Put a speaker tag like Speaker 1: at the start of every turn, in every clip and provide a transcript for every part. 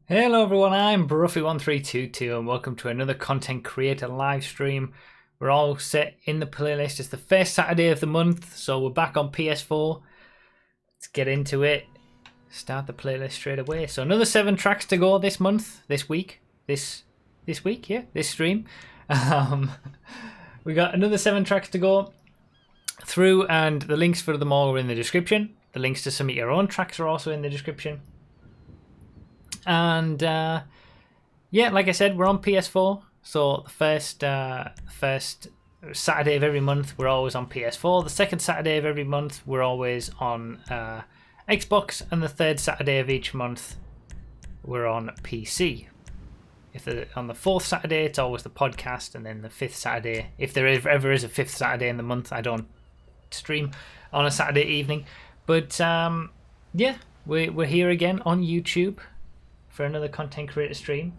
Speaker 1: Hello everyone, I'm Bruffy1322 and welcome to another content creator live stream. We're all set in the playlist. It's the first Saturday of the month, so we're back on PS4. Let's get into it. Start the playlist straight away. So another 7 tracks to go this month, this week, this stream. We got another 7 tracks to go through, and the links for them all are in the description. The links to some of your own tracks are also in the description. And yeah, like I said, we're on PS4. So the first Saturday of every month, we're always on PS4. The second Saturday of every month, we're always on Xbox, and the third Saturday of each month, we're on PC. On the fourth Saturday, it's always the podcast, and then the fifth Saturday, if there ever is a fifth Saturday in the month, I don't stream on a Saturday evening. But yeah, we're here again on YouTube for another content creator stream.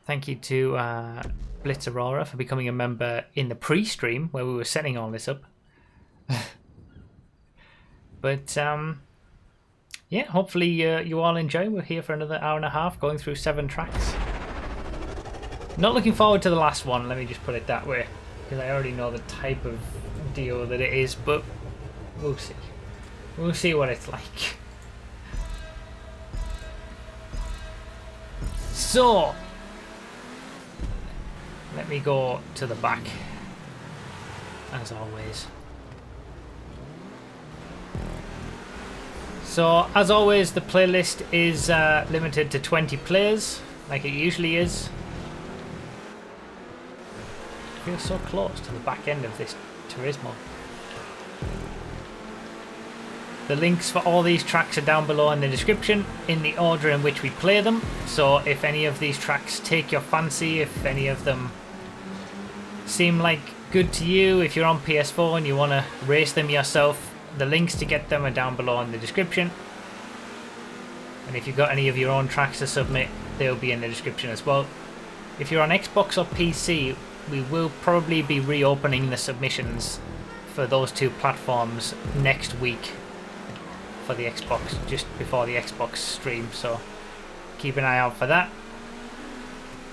Speaker 1: Thank you to Blitz Aurora for becoming a member in the pre-stream where we were setting all this up. But yeah, hopefully you all enjoy. We're here for another hour and a half going through 7 tracks. Not looking forward to the last one, let me just put it that way, because I already know the type of deal that it is, but we'll see. We'll see what it's like. So, let me go to the back, as always. So, as always, the playlist is limited to 20 players, like it usually is. I feel so close to the back end of this Turismo. The links for all these tracks are down below in the description in the order in which we play them. So if any of these tracks take your fancy, if any of them seem like good to you, if you're on PS4 and you want to race them yourself, the links to get them are down below in the description. And if you've got any of your own tracks to submit, they'll be in the description as well. If you're on Xbox or PC, we will probably be reopening the submissions for those 2 platforms next week. For the Xbox, just before the Xbox stream, so keep an eye out for that.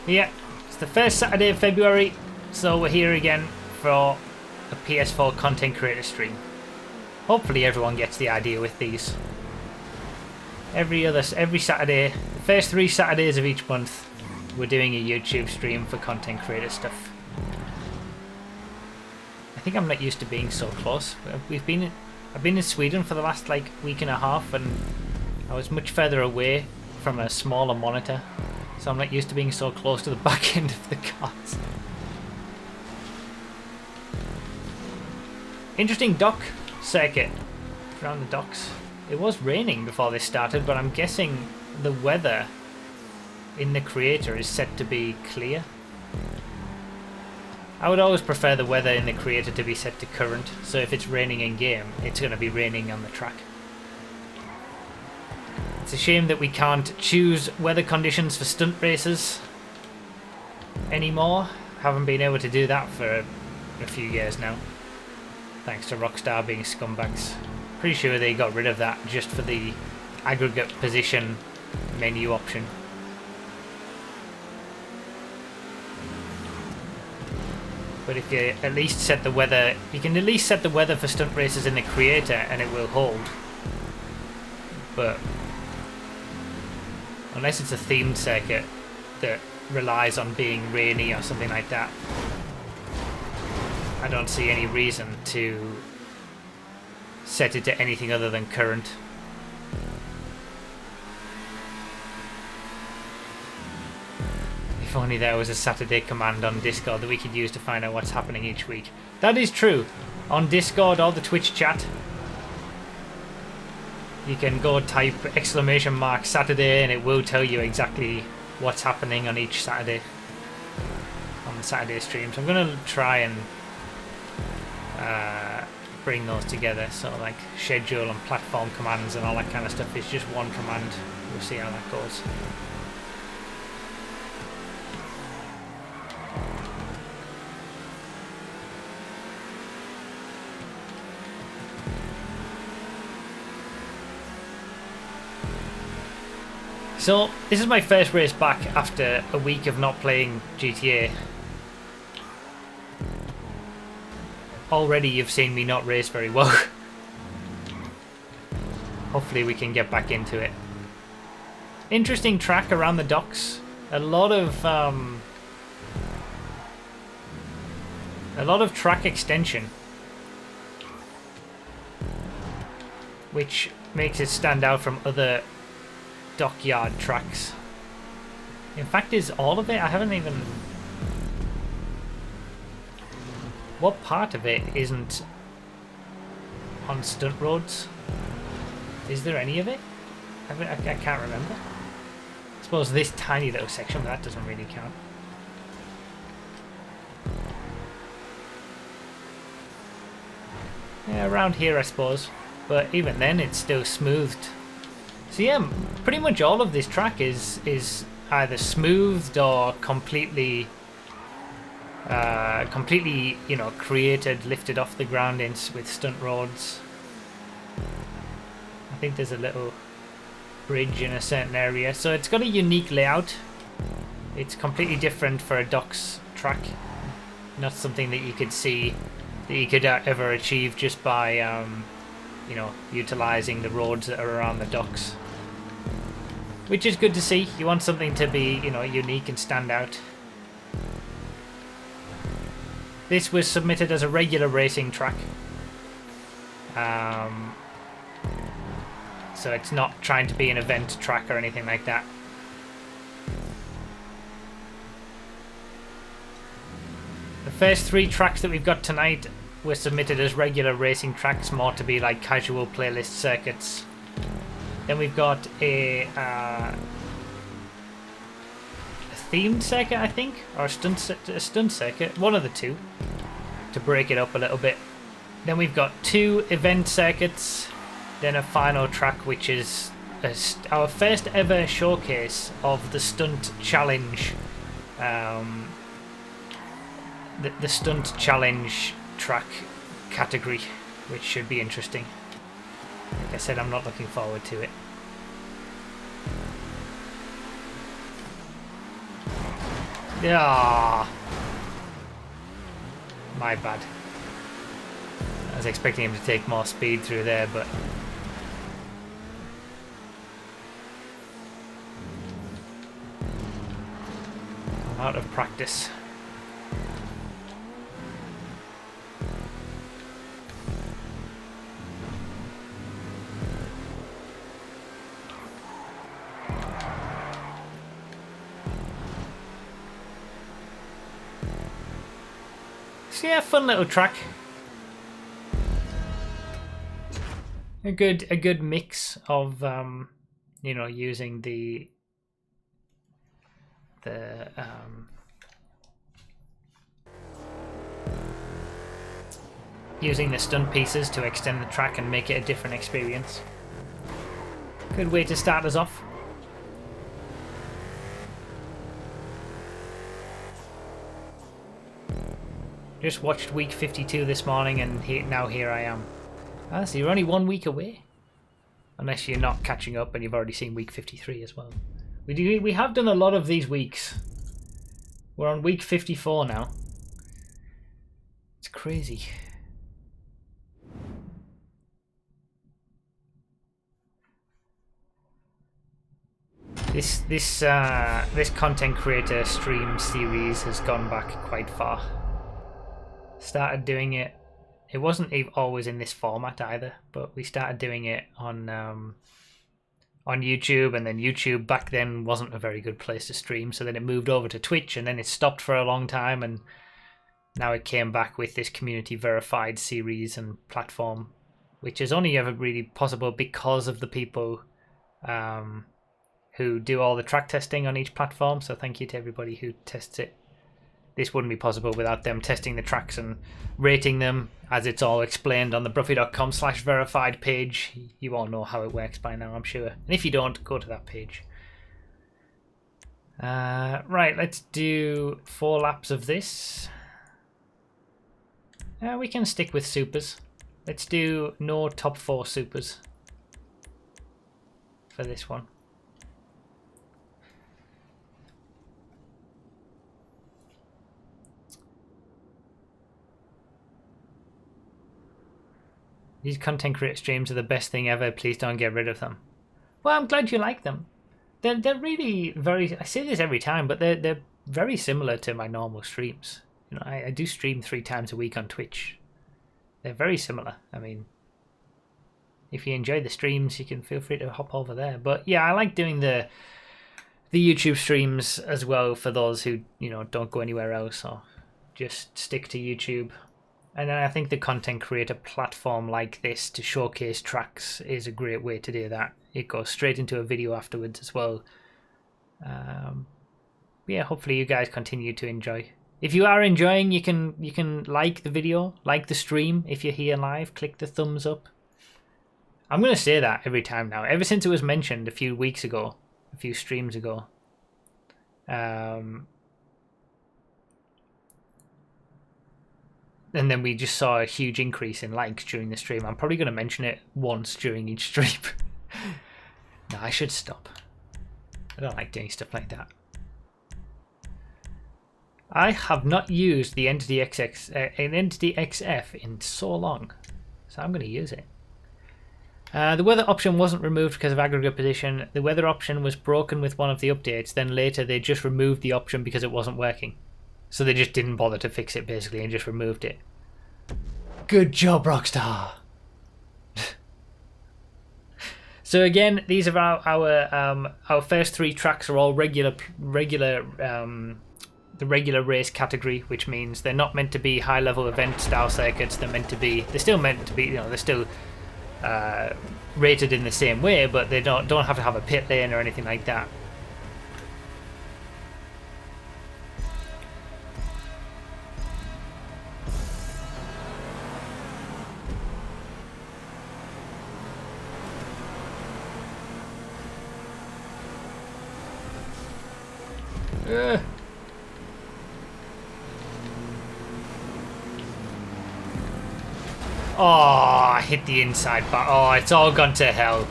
Speaker 1: Yeah, it's the first Saturday of February, so we're here again for a PS4 content creator stream. Hopefully everyone gets the idea with these. Every Saturday, the first 3 Saturdays of each month, we're doing a YouTube stream for content creator stuff. I think I'm not used to being so close. I've been in Sweden for the last week and a half, and I was much further away from a smaller monitor, so I'm not used to being so close to the back end of the cars. Interesting dock circuit around the docks. It was raining before this started, but I'm guessing the weather in the creator is set to be clear. I would always prefer the weather in the creator to be set to current, so if it's raining in game, it's going to be raining on the track. It's a shame that we can't choose weather conditions for stunt races anymore. Haven't been able to do that for a few years now, thanks to Rockstar being scumbags. Pretty sure they got rid of that just for the aggregate position menu option. But if you at least set the weather, you can at least set the weather for stunt races in the creator and it will hold. But unless it's a themed circuit that relies on being rainy or something like that, I don't see any reason to set it to anything other than current. If only there was a Saturday command on Discord that we could use to find out what's happening each week. That is true. On Discord or the Twitch chat, you can go type !Saturday and it will tell you exactly what's happening on each Saturday on the Saturday streams. I'm going to try and bring those together, so like schedule and platform commands and all that kind of stuff is just one command. We'll see how that goes. So, this is my first race back after a week of not playing GTA. Already you've seen me not race very well. Hopefully we can get back into it. Interesting track around the docks. A lot of track extension, which makes it stand out from other dockyard tracks. In fact, is all of it? I haven't even... What part of it isn't on stunt roads? Is there any of it? I can't remember. I suppose this tiny little section, but that doesn't really count. Yeah, around here I suppose. But even then it's still smoothed. So yeah, pretty much all of this track is either smoothed or completely, you know, created, lifted off the ground with stunt roads. I think there's a little bridge in a certain area, so it's got a unique layout. It's completely different for a docks track. Not something that you could see, that you could ever achieve just by, you know, utilizing the roads that are around the docks. Which is good to see. You want something to be, you know, unique and stand out. This was submitted as a regular racing track. So it's not trying to be an event track or anything like that. The first 3 tracks that we've got tonight were submitted as regular racing tracks, more to be like casual playlist circuits. Then we've got a themed circuit, I think, or a stunt circuit, one of the two, to break it up a little bit. Then we've got 2 event circuits, then a final track, which is our first ever showcase of the stunt challenge, the stunt challenge track category, which should be interesting. Like I said, I'm not looking forward to it. Yeah, my bad. I was expecting him to take more speed through there, but I'm out of practice. So yeah, fun little track. A good mix of you know, using the stunt pieces to extend the track and make it a different experience. Good way to start us off. Just watched week 52 this morning, and now here I am. Ah, so you're only 1 week away, unless you're not catching up and you've already seen week 53 as well. We have done a lot of these weeks. We're on week 54 now. It's crazy. This content creator stream series has gone back quite far. Started doing it. It wasn't always in this format either, but we started doing it on YouTube, and then YouTube back then wasn't a very good place to stream, so then it moved over to Twitch, and then it stopped for a long time, and now it came back with this community verified series and platform, which is only ever really possible because of the people who do all the track testing on each platform. So thank you to everybody who tests it. This wouldn't be possible without them testing the tracks and rating them, as it's all explained on the bruffy.com/verified page. You all know how it works by now, I'm sure. And if you don't, go to that page. Right, let's do 4 laps of this. We can stick with supers. Let's do no top 4 supers for this one. These content creator streams are the best thing ever. Please don't get rid of them. Well, I'm glad you like them. They're really very... I say this every time, but they're very similar to my normal streams. You know, I do stream 3 times a week on Twitch. They're very similar. I mean, if you enjoy the streams, you can feel free to hop over there. But yeah, I like doing the YouTube streams as well for those who, you know, don't go anywhere else or just stick to YouTube. And I think the content creator platform like this to showcase tracks is a great way to do that. It goes straight into a video afterwards as well. Yeah, hopefully you guys continue to enjoy. If you are enjoying, you can like the video, like the stream. If you're here live, click the thumbs up. I'm going to say that every time now. Ever since it was mentioned a few weeks ago, a few streams ago. And then we just saw a huge increase in likes during the stream. I'm probably going to mention it once during each stream. No, I should stop. I don't like doing stuff like that. I have not used the Entity XF in so long, so I'm going to use it. The weather option wasn't removed because of aggregate position. The weather option was broken with one of the updates. Then later they just removed the option because it wasn't working. So they just didn't bother to fix it basically and just removed it. Good job, Rockstar. So again, these are our first 3 tracks are all regular the regular race category, which means they're not meant to be high level event style circuits. They're still meant to be, you know, they're still rated in the same way, but they don't have to have a pit lane or anything like that. Oh, I hit the inside, but oh, it's all gone to hell.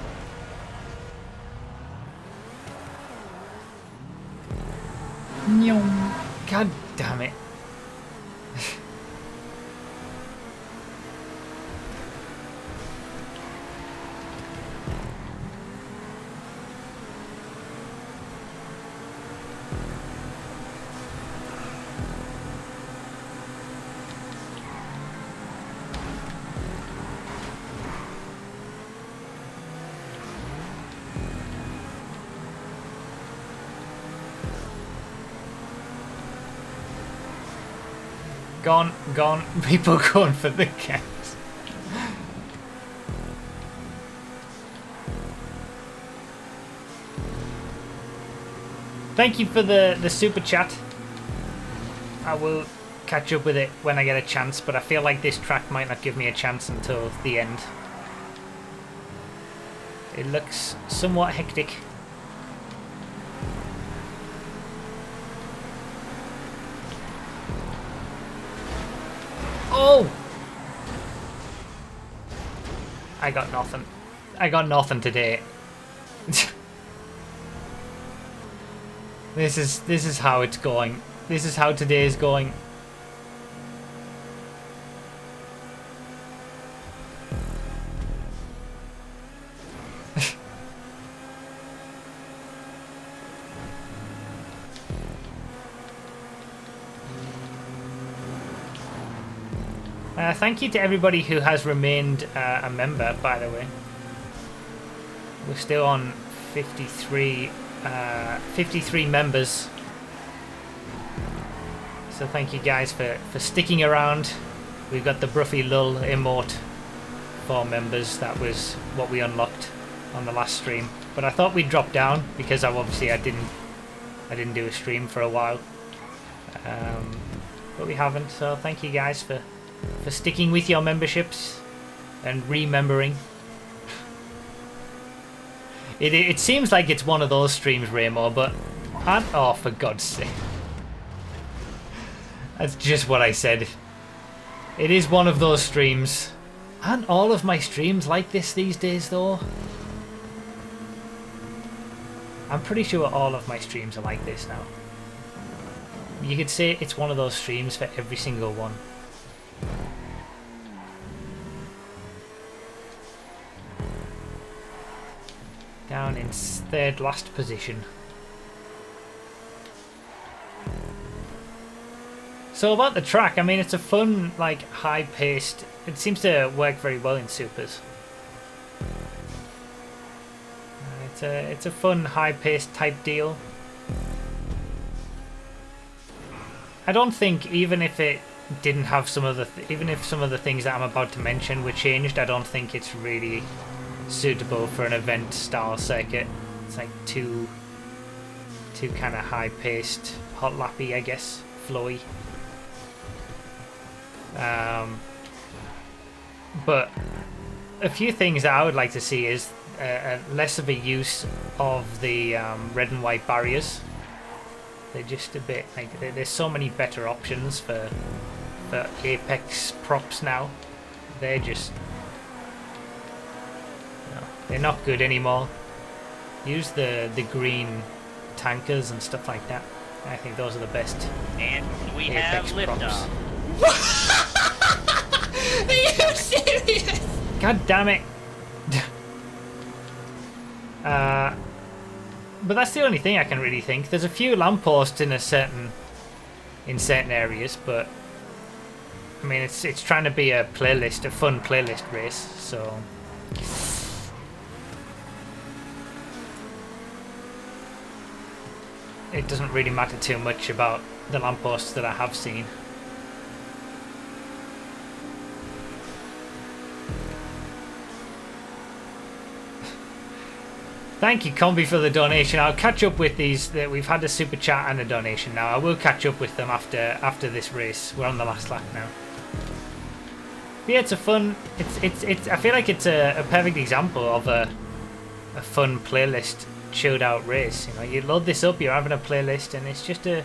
Speaker 1: God damn it. Gone. People going for the cats. Thank you for the super chat. I will catch up with it when I get a chance, but I feel like this track might not give me a chance until the end. It looks somewhat hectic. Oh! I got nothing. I got nothing today. This is how it's going. This is how today is going. Thank you to everybody who has remained a member, by the way. We're still on 53 members. So thank you guys for sticking around. We've got the Bruffy Lull emote for members. That was what we unlocked on the last stream. But I thought we'd drop down because I didn't do a stream for a while. But we haven't, so thank you guys for sticking with your memberships and remembering. It seems like it's one of those streams, Raymo, but oh, for God's sake. That's just what I said. It is one of those streams. Aren't all of my streams like this these days, though? I'm pretty sure all of my streams are like this now. You could say it's one of those streams for every single one. Down in third last position. So about the track, I mean, it's a fun, like, high-paced... It seems to work very well in Supers. It's a fun, high-paced type deal. I don't think, even if it didn't have some of the... even if some of the things that I'm about to mention were changed, I don't think it's really suitable for an event-style circuit. It's like too kind of high-paced, hot lappy, I guess, flowy. But a few things that I would like to see is less of a use of the red and white barriers. They're just a bit like there's so many better options for Apex props now. They're just they're not good anymore. Use the green tankers and stuff like that. I think those are the best.
Speaker 2: And we
Speaker 1: Apex
Speaker 2: have liftoff.
Speaker 3: Are you serious?
Speaker 1: God damn it. But that's the only thing I can really think. There's a few lampposts in certain areas, but I mean it's trying to be a fun playlist race, so it doesn't really matter too much about the lampposts that I have seen. Thank you, Combi, for the donation. I'll catch up with these. We've had a super chat and a donation now. I will catch up with them after this race. We're on the last lap now. But yeah, it's a fun. It's. I feel like it's a perfect example of a fun playlist, chilled out race. You know, you load this up, you're having a playlist, and it's just a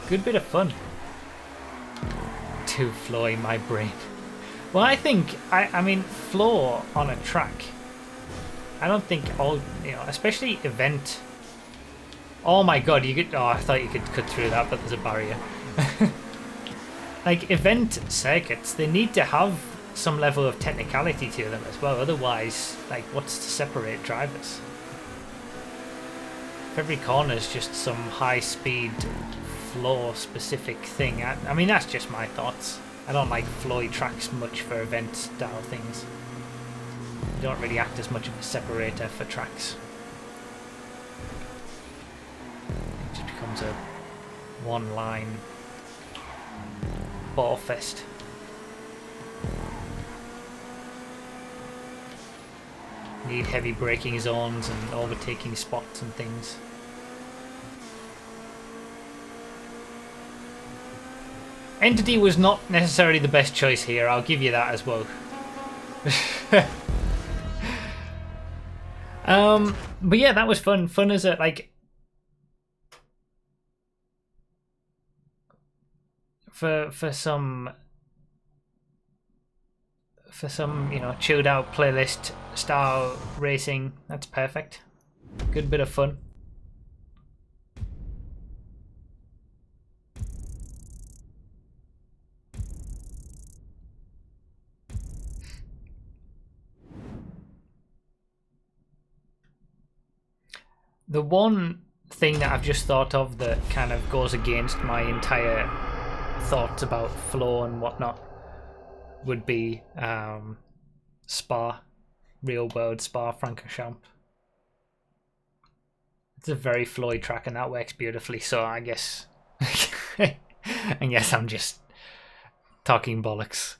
Speaker 1: good bit of fun. Too flowy, my brain. Well, I think, I mean, floor on a track, I don't think all, you know, especially event. Oh my god, you could, oh, I thought you could cut through that, but there's a barrier. Like, event circuits, they need to have some level of technicality to them as well, otherwise, like, what's to separate drivers? If every corner is just some high-speed, floor-specific thing, I mean, that's just my thoughts. I don't like flowy tracks much for event-style things. They don't really act as much of a separator for tracks. It just becomes a one-line ball fest. Need heavy braking zones and overtaking spots and things. Entity was not necessarily the best choice here, I'll give you that as well. But yeah, that was fun. Fun as a, like... For some, you know, chilled out playlist style racing, that's perfect. Good bit of fun. The one thing that I've just thought of that kind of goes against my entire thoughts about flow and whatnot would be Spa, real world Spa Francorchamps. It's a very flowy track and that works beautifully, so I guess I'm just talking bollocks.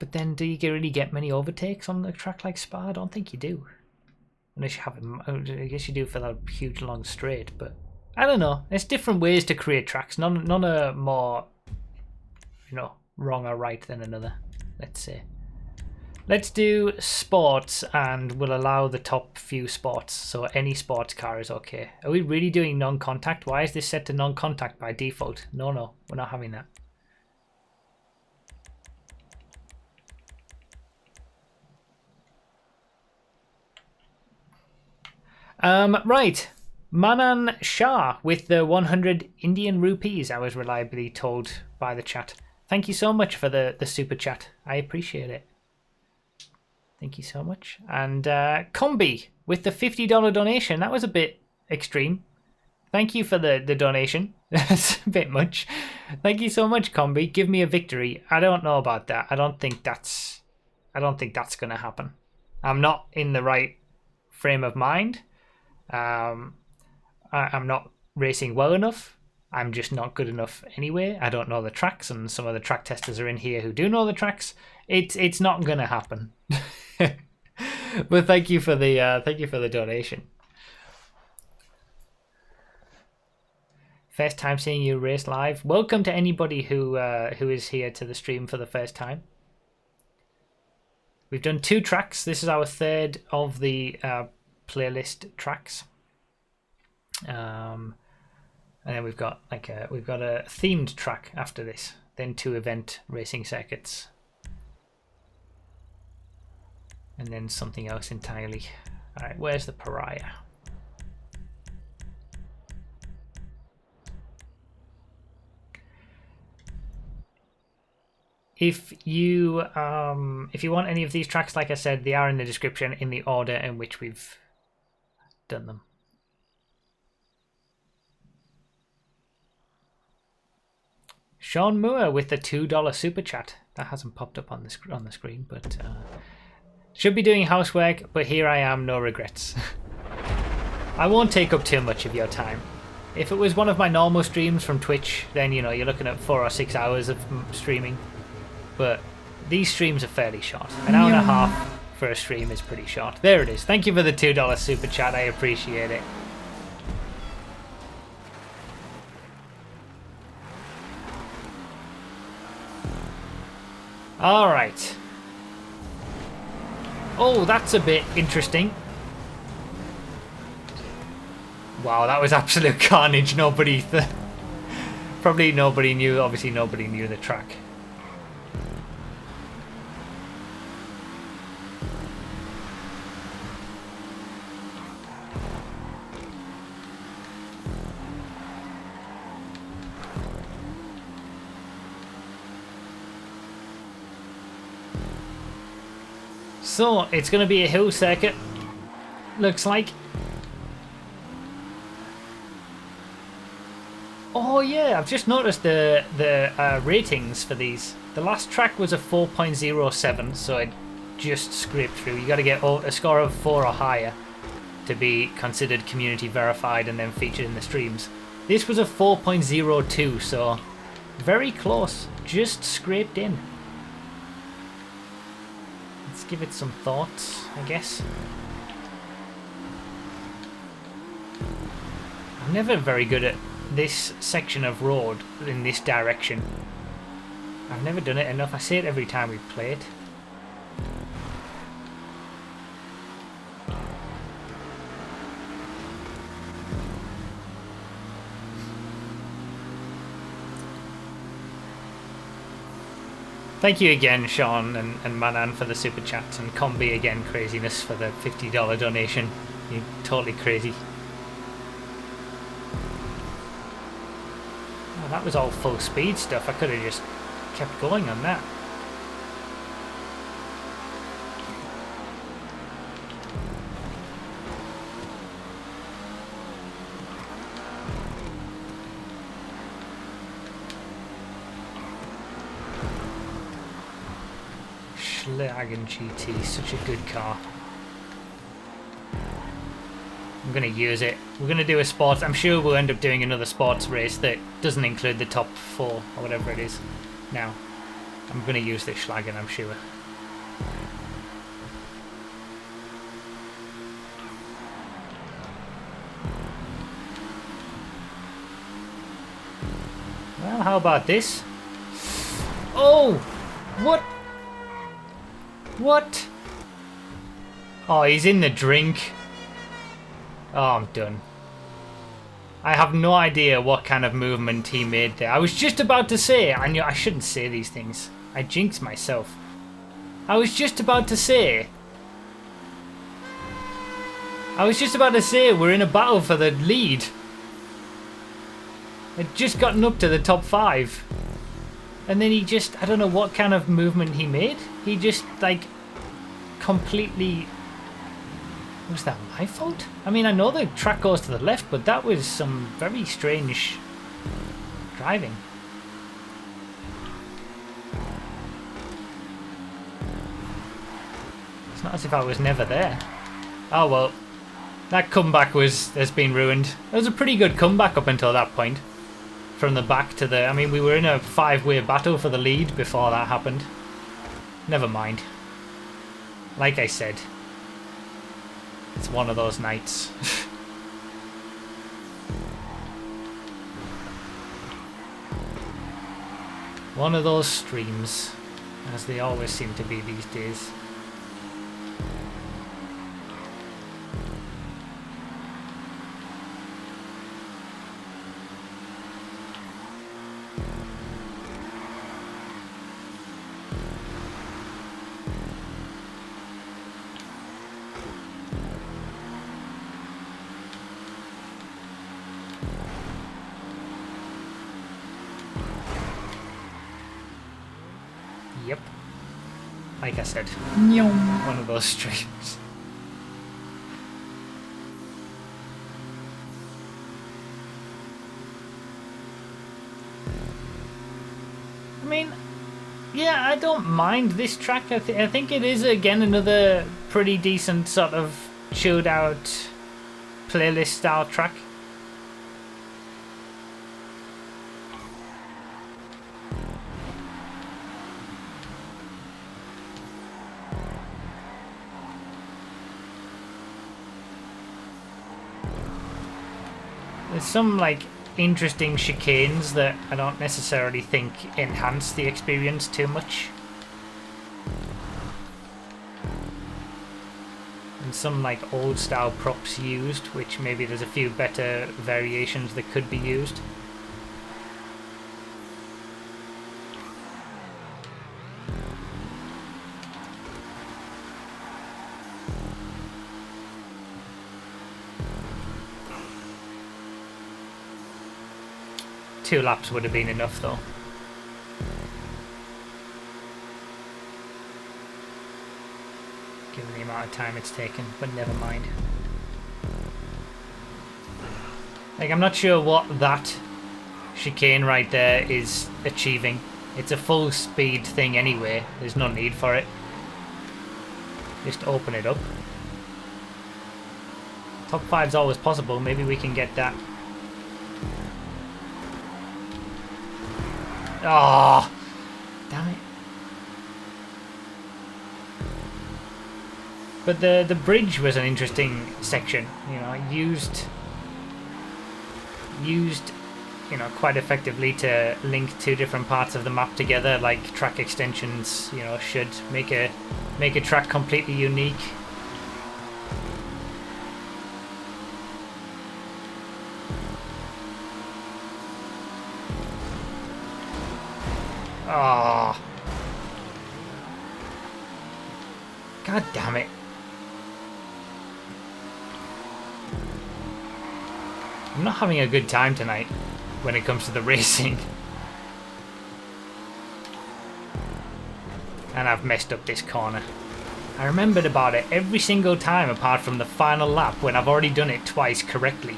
Speaker 1: But then, do you really get many overtakes on a track like Spa? I don't think you do. Unless you have, I guess you do for that huge long straight, but I don't know. There's different ways to create tracks. None are more, you know, wrong or right than another, let's say. Let's do sports, and we'll allow the top few sports. So any sports car is okay. Are we really doing non-contact? Why is this set to non-contact by default? No, we're not having that. Right, Manan Shah with the 100 Indian rupees, I was reliably told by the chat. Thank you so much for the super chat. I appreciate it. Thank you so much. And Combi with the $50 donation. That was a bit extreme. Thank you for the donation. That's a bit much. Thank you so much, Combi. Give me a victory. I don't know about that. I don't think that's gonna happen. I'm not in the right frame of mind. I'm not racing well enough. I'm just not good enough anyway. I don't know the tracks, and some of the track testers are in here who do know the tracks. It's not gonna happen. But thank you for the donation. First time seeing you race live. Welcome to anybody who is here to the stream for the first time. We've done 2 tracks. This is our third of the playlist tracks. And then we've got a themed track after this. Then 2 event racing circuits. And then something else entirely. All right, where's the pariah? If you want any of these tracks, like I said, they are in the description in the order in which we've done them. Sean Moore with the $2 super chat. That hasn't popped up on the screen, but should be doing housework. But here I am, no regrets. I won't take up too much of your time. If it was one of my normal streams from Twitch, then you're looking at 4 or 6 hours of streaming. But these streams are fairly short. An hour and a half for a stream is pretty short. There it is. Thank you for the $2 super chat. I appreciate it. All right. Oh, that's a bit interesting. Wow, that was absolute carnage. Probably nobody knew. Obviously, nobody knew the track. So, it's going to be a hill circuit, looks like. Oh yeah, I've just noticed the ratings for these. The last track was a 4.07, so it just scraped through. You got to get a score of 4 or higher to be considered community verified and then featured in the streams. This was a 4.02, so very close, just scraped in. Let's give it some thoughts, I guess. I'm never very good at this section of road in this direction. I've never done it enough. I say it every time we play it. Thank you again, Sean and Manan, for the super chats, and Combi again, craziness, for the $50 donation. You're totally crazy. Oh, that was all full speed stuff. I could have just kept going on that. Schlagen GT, such a good car. I'm going to use it. We're going to do a sports. I'm sure we'll end up doing another sports race that doesn't include the top 4 or whatever it is. Now, I'm going to use this Schlagen, I'm sure. Well, how about this? Oh! What? What? Oh, he's in the drink. Oh, I'm done. I have no idea what kind of movement he made there. I was just about to say, I shouldn't say these things. I jinxed myself. I was just about to say I was just about to say, we're in a battle for the lead. I'd just gotten up to the top 5. And then he just, I don't know what kind of movement he made. He just, like, completely... Was that my fault? I mean, I know the track goes to the left, but that was some very strange driving. It's not as if I was never there. Oh well, that comeback has been ruined. It was a pretty good comeback up until that point. From the back to the... I mean, we were in a 5-way battle for the lead before that happened. Never mind. Like I said, it's one of those nights. One of those streams, as they always seem to be these days. Yep. Like I said, one of those streams. I mean, yeah, I don't mind this track. I think it is, again, another pretty decent sort of chilled out playlist style track. There's some, like, interesting chicanes that I don't necessarily think enhance the experience too much. And some, like, old style props used, which maybe there's a few better variations that could be used. Two laps would have been enough, though. Given the amount of time it's taken, but never mind. Like, I'm not sure what that chicane right there is achieving. It's a full speed thing anyway. There's no need for it. Just open it up. Top 5's always possible. Maybe we can get that. Oh, damn it. But the bridge was an interesting section, you know, used you know, quite effectively to link two different parts of the map together, like track extensions, you know, should make a track completely unique. Oh. God damn it. I'm not having a good time tonight when it comes to the racing. And I've messed up this corner. I remembered about it every single time apart from the final lap when I've already done it twice correctly.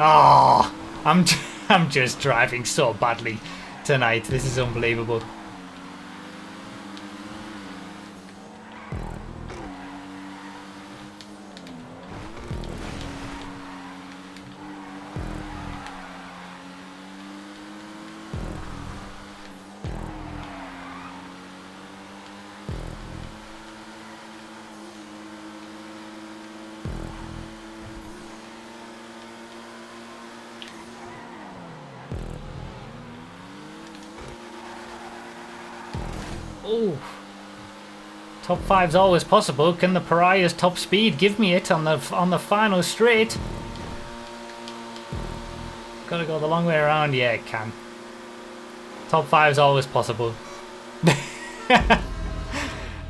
Speaker 1: Oh, I'm just driving so badly tonight. This is unbelievable. Oh. Top 5's always possible. Can the Pariah's top speed give me it on the final straight? Gotta go the long way around. Yeah, it can. Top 5's always possible.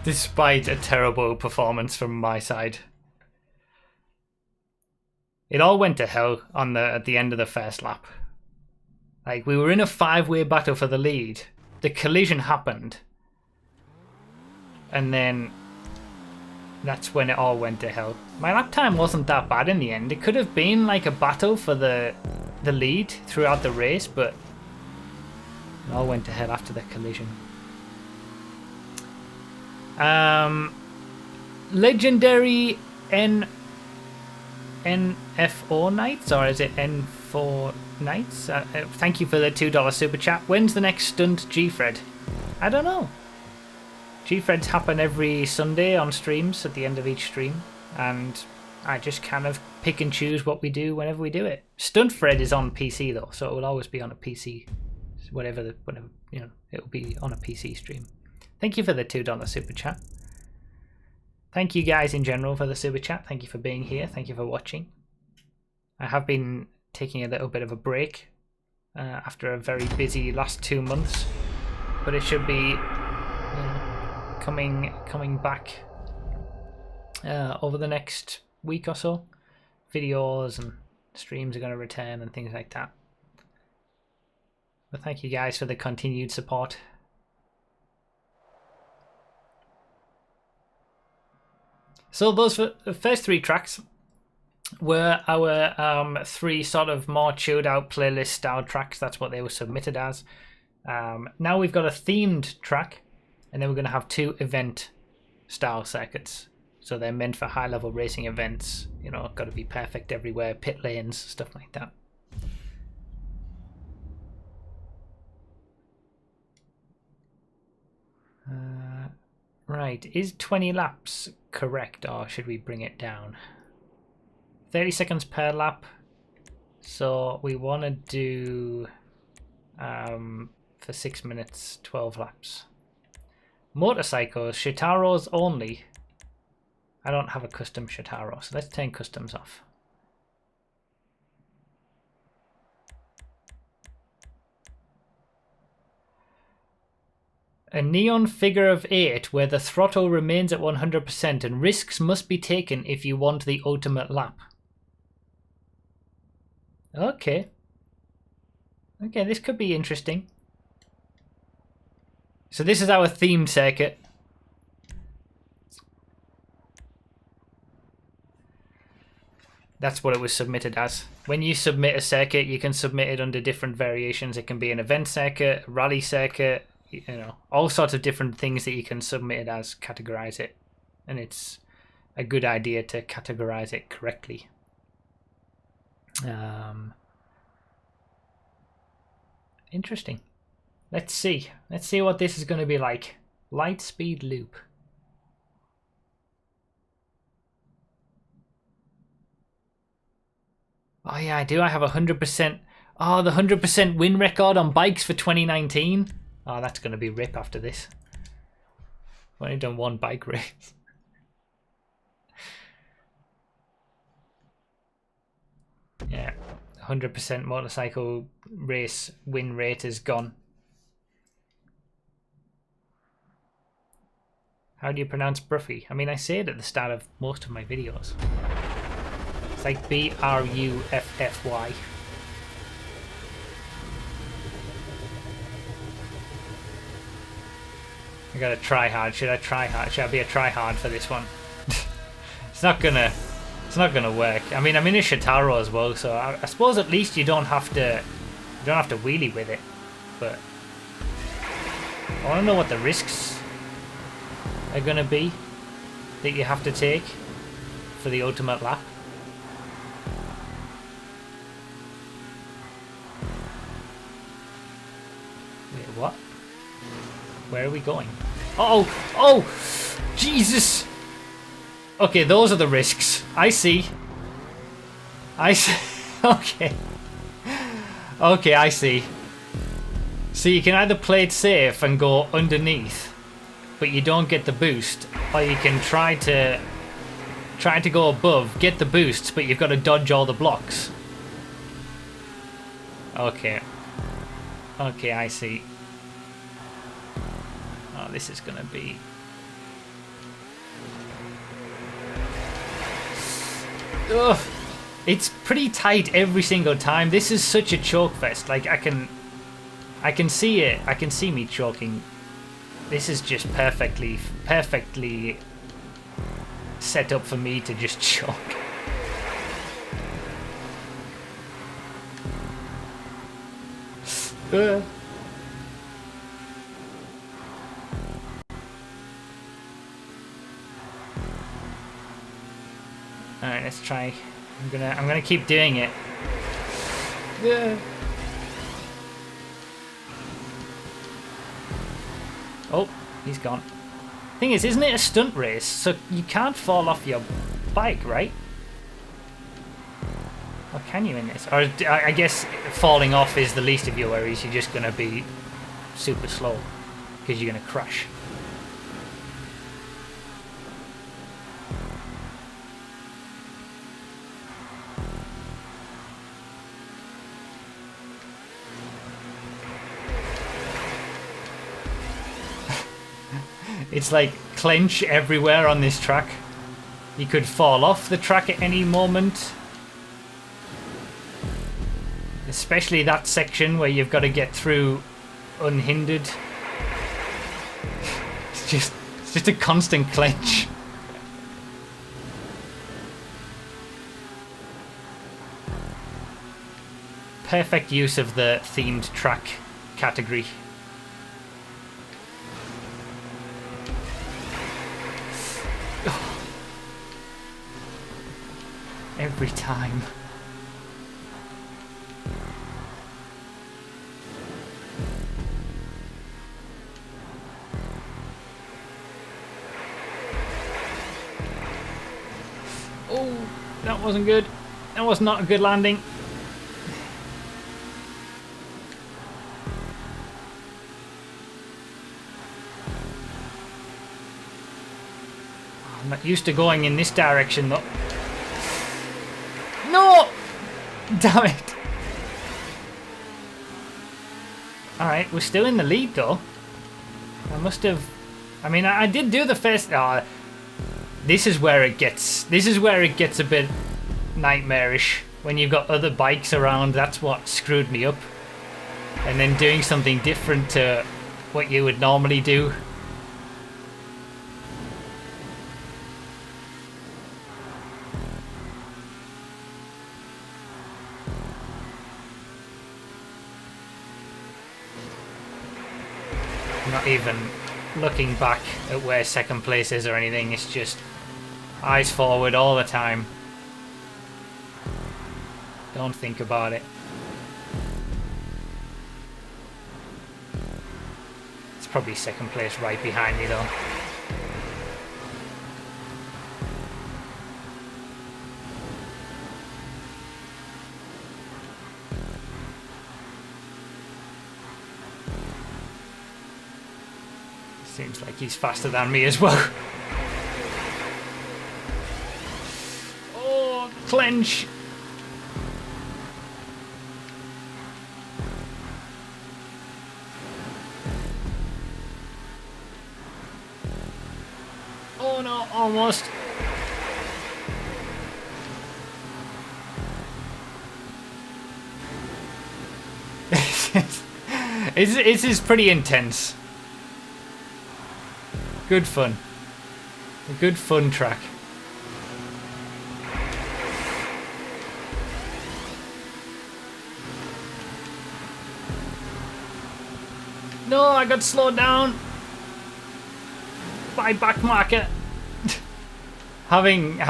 Speaker 1: Despite a terrible performance from my side. It all went to hell at the end of the first lap. Like, we were in a 5-way battle for the lead. The collision happened. And then that's when it all went to hell. My lap time wasn't that bad in the end. It could have been like a battle for the lead throughout the race, but it all went to hell after the collision. Legendary NFO Nights, or is it N4 Nights? Thank you for the $2 super chat. When's the next stunt, G-Fred? I don't know. G-Freds happen every Sunday on streams at the end of each stream, and I just kind of pick and choose what we do whenever we do it. Stunt Fred is on PC though, so it will always be on a PC. Whatever you know, it will be on a PC stream. Thank you for the $2 super chat. Thank you guys in general for the super chat. Thank you for being here. Thank you for watching. I have been taking a little bit of a break after a very busy last 2 months, but it should be coming back over the next week or so. Videos and streams are going to return and things like that. But thank you guys for the continued support. So those first 3 tracks were our 3 sort of more chilled out playlist style tracks. That's what they were submitted as. Now we've got a themed track, and then we're going to have 2 event style circuits. So they're meant for high level racing events. You know, got to be perfect everywhere, pit lanes, stuff like that. Right, is 20 laps correct, or should we bring it down? 30 seconds per lap. So we want to do for 6 minutes, 12 laps. Motorcycles, Shitaros only. I don't have a custom Shitaro, so let's turn customs off. A neon figure of 8 where the throttle remains at 100% and risks must be taken if you want the ultimate lap. Okay. Okay, this could be interesting. So this is our themed circuit. That's what it was submitted as. When you submit a circuit, you can submit it under different variations. It can be an event circuit, a rally circuit, you know, all sorts of different things that you can submit it as, categorize it. And it's a good idea to categorize it correctly. Interesting. Let's see. Let's see what this is going to be like. Light speed loop. Oh yeah, I do. I have 100%. Oh, the 100% win record on bikes for 2019. Oh, that's going to be rip after this. I've only done 1 bike race. Yeah, 100% motorcycle race win rate is gone. How do you pronounce Bruffy? I mean, I say it at the start of most of my videos. It's like B-R-U-F-F-Y. I gotta try hard. Should I try hard? Should I be a try hard for this one? It's not gonna work. I mean, I'm in a Shitaro as well, so I suppose at least you don't have to wheelie with it. But I want to know what the risks are gonna be that you have to take for the ultimate lap. Wait, what? Where are we going? Oh, oh, Jesus! Okay, those are the risks. I see. I see. Okay. Okay, I see. So you can either play it safe and go underneath, but you don't get the boost, or you can try to go above, get the boosts, but you've got to dodge all the blocks. Okay. Okay, I see. Oh, this is gonna be... Ugh. It's pretty tight every single time. This is such a choke fest. Like, I can see it. I can see me choking. This is just perfectly set up for me to just choke. Alright, let's try. I'm gonna keep doing it. Yeah. Oh, he's gone. Thing is, isn't it a stunt race? So you can't fall off your bike, right? Or can you in this? Or I guess falling off is the least of your worries. You're just gonna be super slow because you're gonna crash. It's like clench everywhere on this track. You could fall off the track at any moment. Especially that section where you've got to get through unhindered. It's just a constant clench. Perfect use of the themed track category. Every time. Oh, that wasn't good. That was not a good landing. I'm not used to going in this direction though. No! Damn it. Alright, we're still in the lead though. I must have... I mean, I did do the first... this is where it gets a bit nightmarish. When you've got other bikes around, that's what screwed me up. And then doing something different to what you would normally do. Not even looking back at where second place is or anything, it's just eyes forward all the time. Don't think about it. It's probably second place right behind me though. Seems like he's faster than me as well. Oh, clench! Oh no, almost. This is pretty intense. Good fun. A good fun track. No, I got slowed down by back marker. having,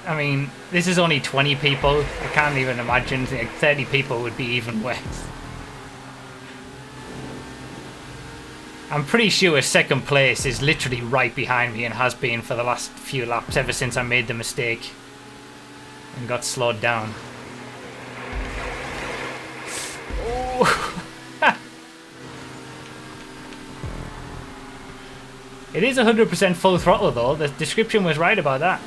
Speaker 1: I mean, this is only 20 people. I can't even imagine. Like 30 people would be even worse. I'm pretty sure second place is literally right behind me and has been for the last few laps ever since I made the mistake and got slowed down. Oh. It is 100% full throttle though. The description was right about that.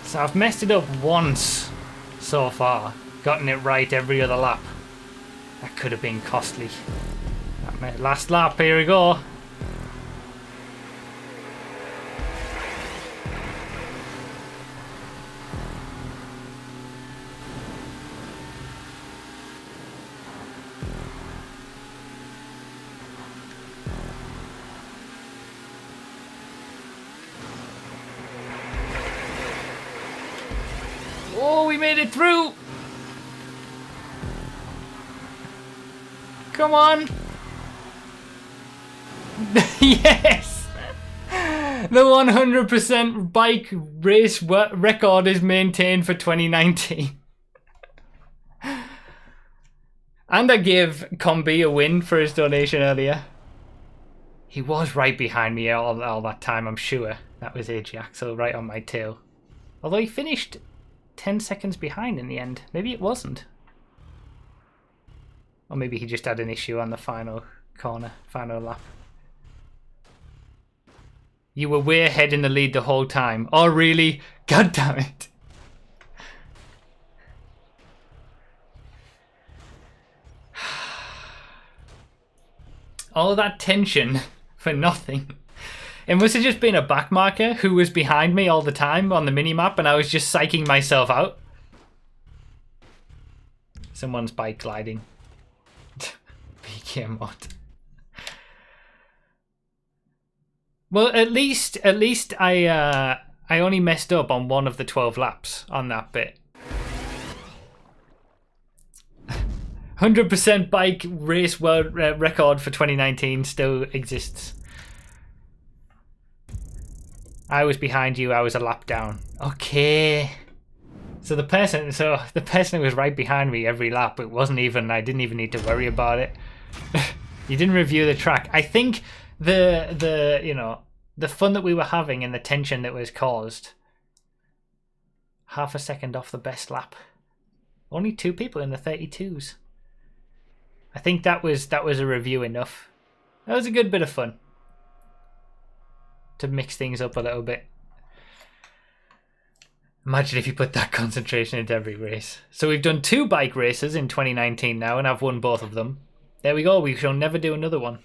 Speaker 1: So I've messed it up once so far, gotten it right every other lap. That could have been costly. Last lap, here we go. Oh, we made it through! Come on! Yes! The 100% bike race record is maintained for 2019. And I gave Combi a win for his donation earlier. He was right behind me all that time, I'm sure. That was AJ Axel right on my tail. Although he finished 10 seconds behind in the end. Maybe it wasn't. Or maybe he just had an issue on the final corner, final lap. You were way ahead in the lead the whole time. Oh, really? God damn it. All that tension for nothing. It must have just been a backmarker who was behind me all the time on the minimap and I was just psyching myself out. Someone's bike gliding. PK mod. Well, at least I only messed up on one of the 12 laps on that bit. 100% bike race world record for 2019 still exists. I was behind you, I was a lap down. Okay. So the person who was right behind me every lap, it wasn't even, I didn't even need to worry about it. You didn't review the track. I think the you know, the fun that we were having and the tension that was caused, half a second off the best lap. Only 2 people in the 32s. I think that was a review enough. That was a good bit of fun. To mix things up a little bit. Imagine if you put that concentration into every race. So we've done 2 bike races in 2019 now and I've won both of them. There we go, we shall never do another one.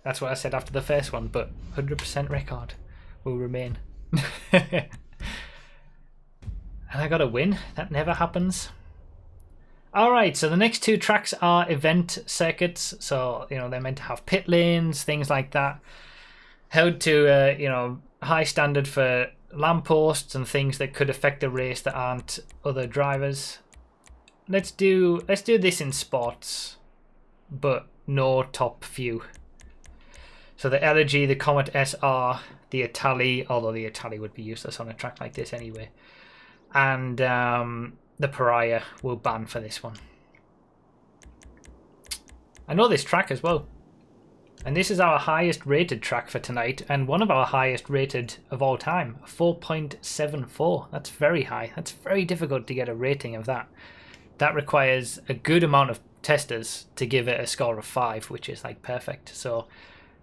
Speaker 1: That's what I said after the first one, but 100% record will remain. And I got a win, that never happens. Alright, so the next 2 tracks are event circuits. So, you know, they're meant to have pit lanes, things like that. Held to, you know, high standard for lampposts and things that could affect the race that aren't other drivers. Let's do this in sports, but no top few. So the Elegy, the Comet SR, the Itali, although the Itali would be useless on a track like this anyway, and the Pariah will ban for this one. I know this track as well. And this is our highest rated track for tonight and one of our highest rated of all time, 4.74. That's very high. That's very difficult to get a rating of that. That requires a good amount of testers to give it a score of 5, which is like perfect. So,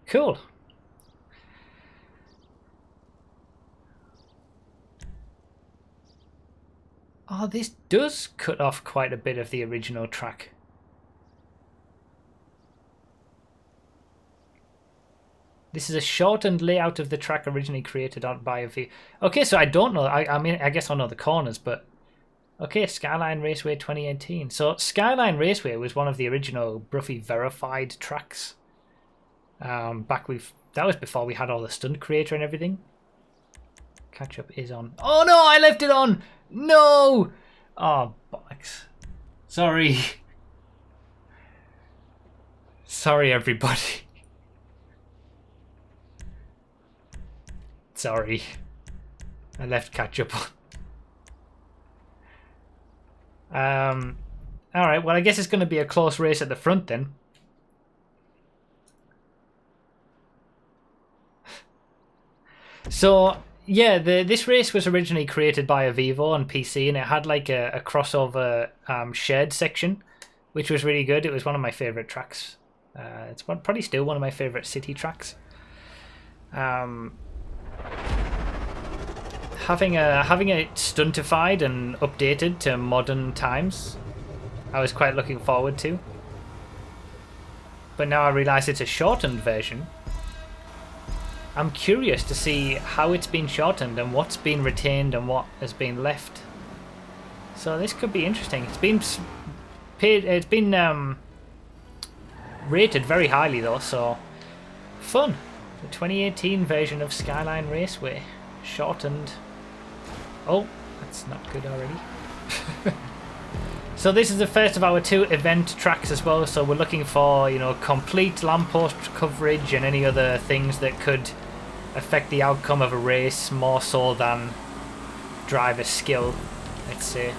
Speaker 1: cool. Oh, this does cut off quite a bit of the original track. This is a shortened layout of the track originally created by a V. Okay, so I don't know. I mean, I guess I know the corners, but... Okay, Skyline Raceway 2018. So Skyline Raceway was one of the original Bruffy verified tracks. That was before we had all the stunt creator and everything. Catch up is on. Oh no, I left it on! No! Oh, bollocks. Sorry. Sorry, everybody. Sorry. I left catch up on. Alright, well I guess it's going to be a close race at the front then. So, yeah, this race was originally created by Avivo on PC, and it had like a crossover shared section, which was really good. It was one of my favourite tracks. It's probably still one of my favourite city tracks. Having it stuntified and updated to modern times, I was quite looking forward to. But now I realise it's a shortened version. I'm curious to see how it's been shortened and what's been retained and what has been left. So this could be interesting. It's been rated very highly though, so fun. The 2018 version of Skyline Raceway, shortened. Oh, that's not good already. So this is the first of our 2 event tracks as well, so we're looking for, you know, complete lamppost coverage and any other things that could affect the outcome of a race more so than driver skill, let's say.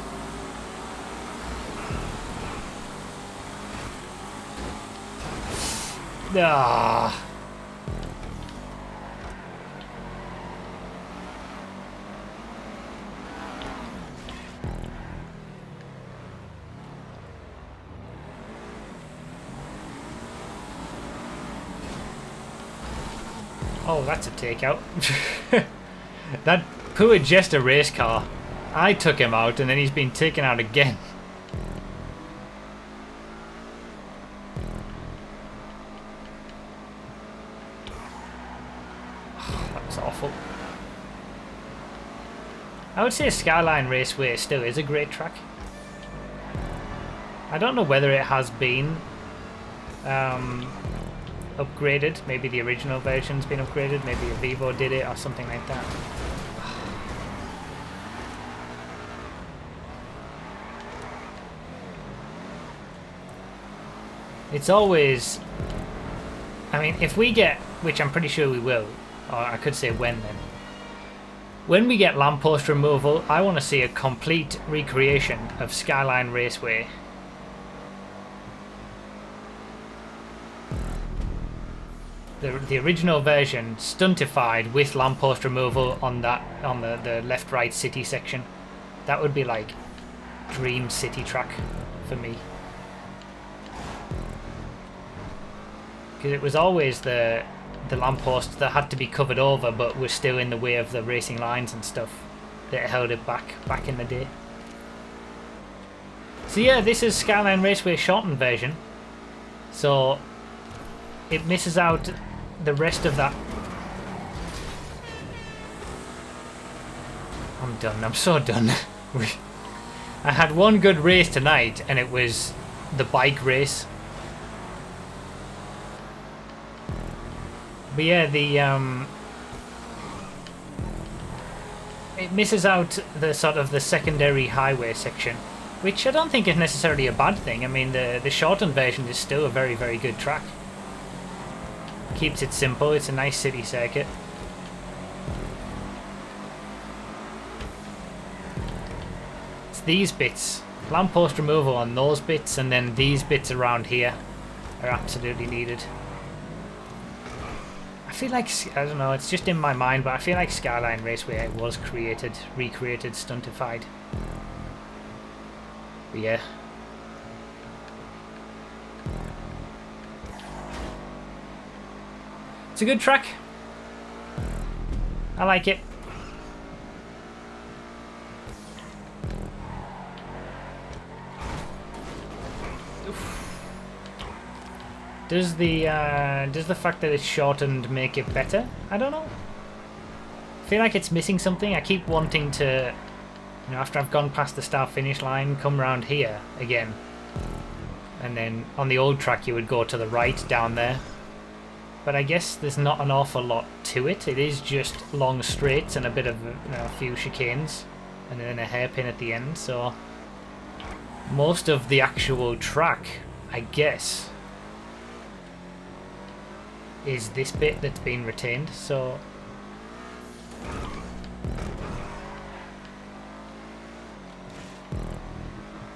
Speaker 1: Ah. Oh, that's a takeout. That poor Jester race car. I took him out and then he's been taken out again. That was awful. I would say Skyline Raceway still is a great track. I don't know whether it has been upgraded. Maybe the original version's been upgraded. Maybe Avivo did it or something like that. It's always... I mean, if we get... Which I'm pretty sure we will. Or I could say when then. When we get lamppost removal, I want to see a complete recreation of Skyline Raceway. The original version stuntified with lamppost removal on the left-right city section. That would be like dream city track for me. Because it was always the lamppost that had to be covered over but was still in the way of the racing lines and stuff that held it back in the day. So yeah, this is Skyline Raceway shortened version. So it misses out the rest of that. I'm done. I'm so done. I had one good race tonight and it was the bike race. But yeah, it misses out the sort of the secondary highway section, which I don't think is necessarily a bad thing. I mean, the shortened version is still a very, very good track. Keeps it simple. It's a nice city circuit. It's these bits, lamppost removal on those bits, and then these bits around here are absolutely needed. I feel like, I don't know, it's just in my mind, but I feel like Skyline Raceway was recreated, stuntified. But yeah. It's a good track. I like it. Does the fact that it's shortened make it better? I don't know. I feel like it's missing something. I keep wanting to, you know, after I've gone past the start finish line, come round here again. And then on the old track you would go to the right down there. But I guess there's not an awful lot to it. It is just long straights and a bit of, you know, a few chicanes and then a hairpin at the end. So most of the actual track, I guess, is this bit that's been retained. So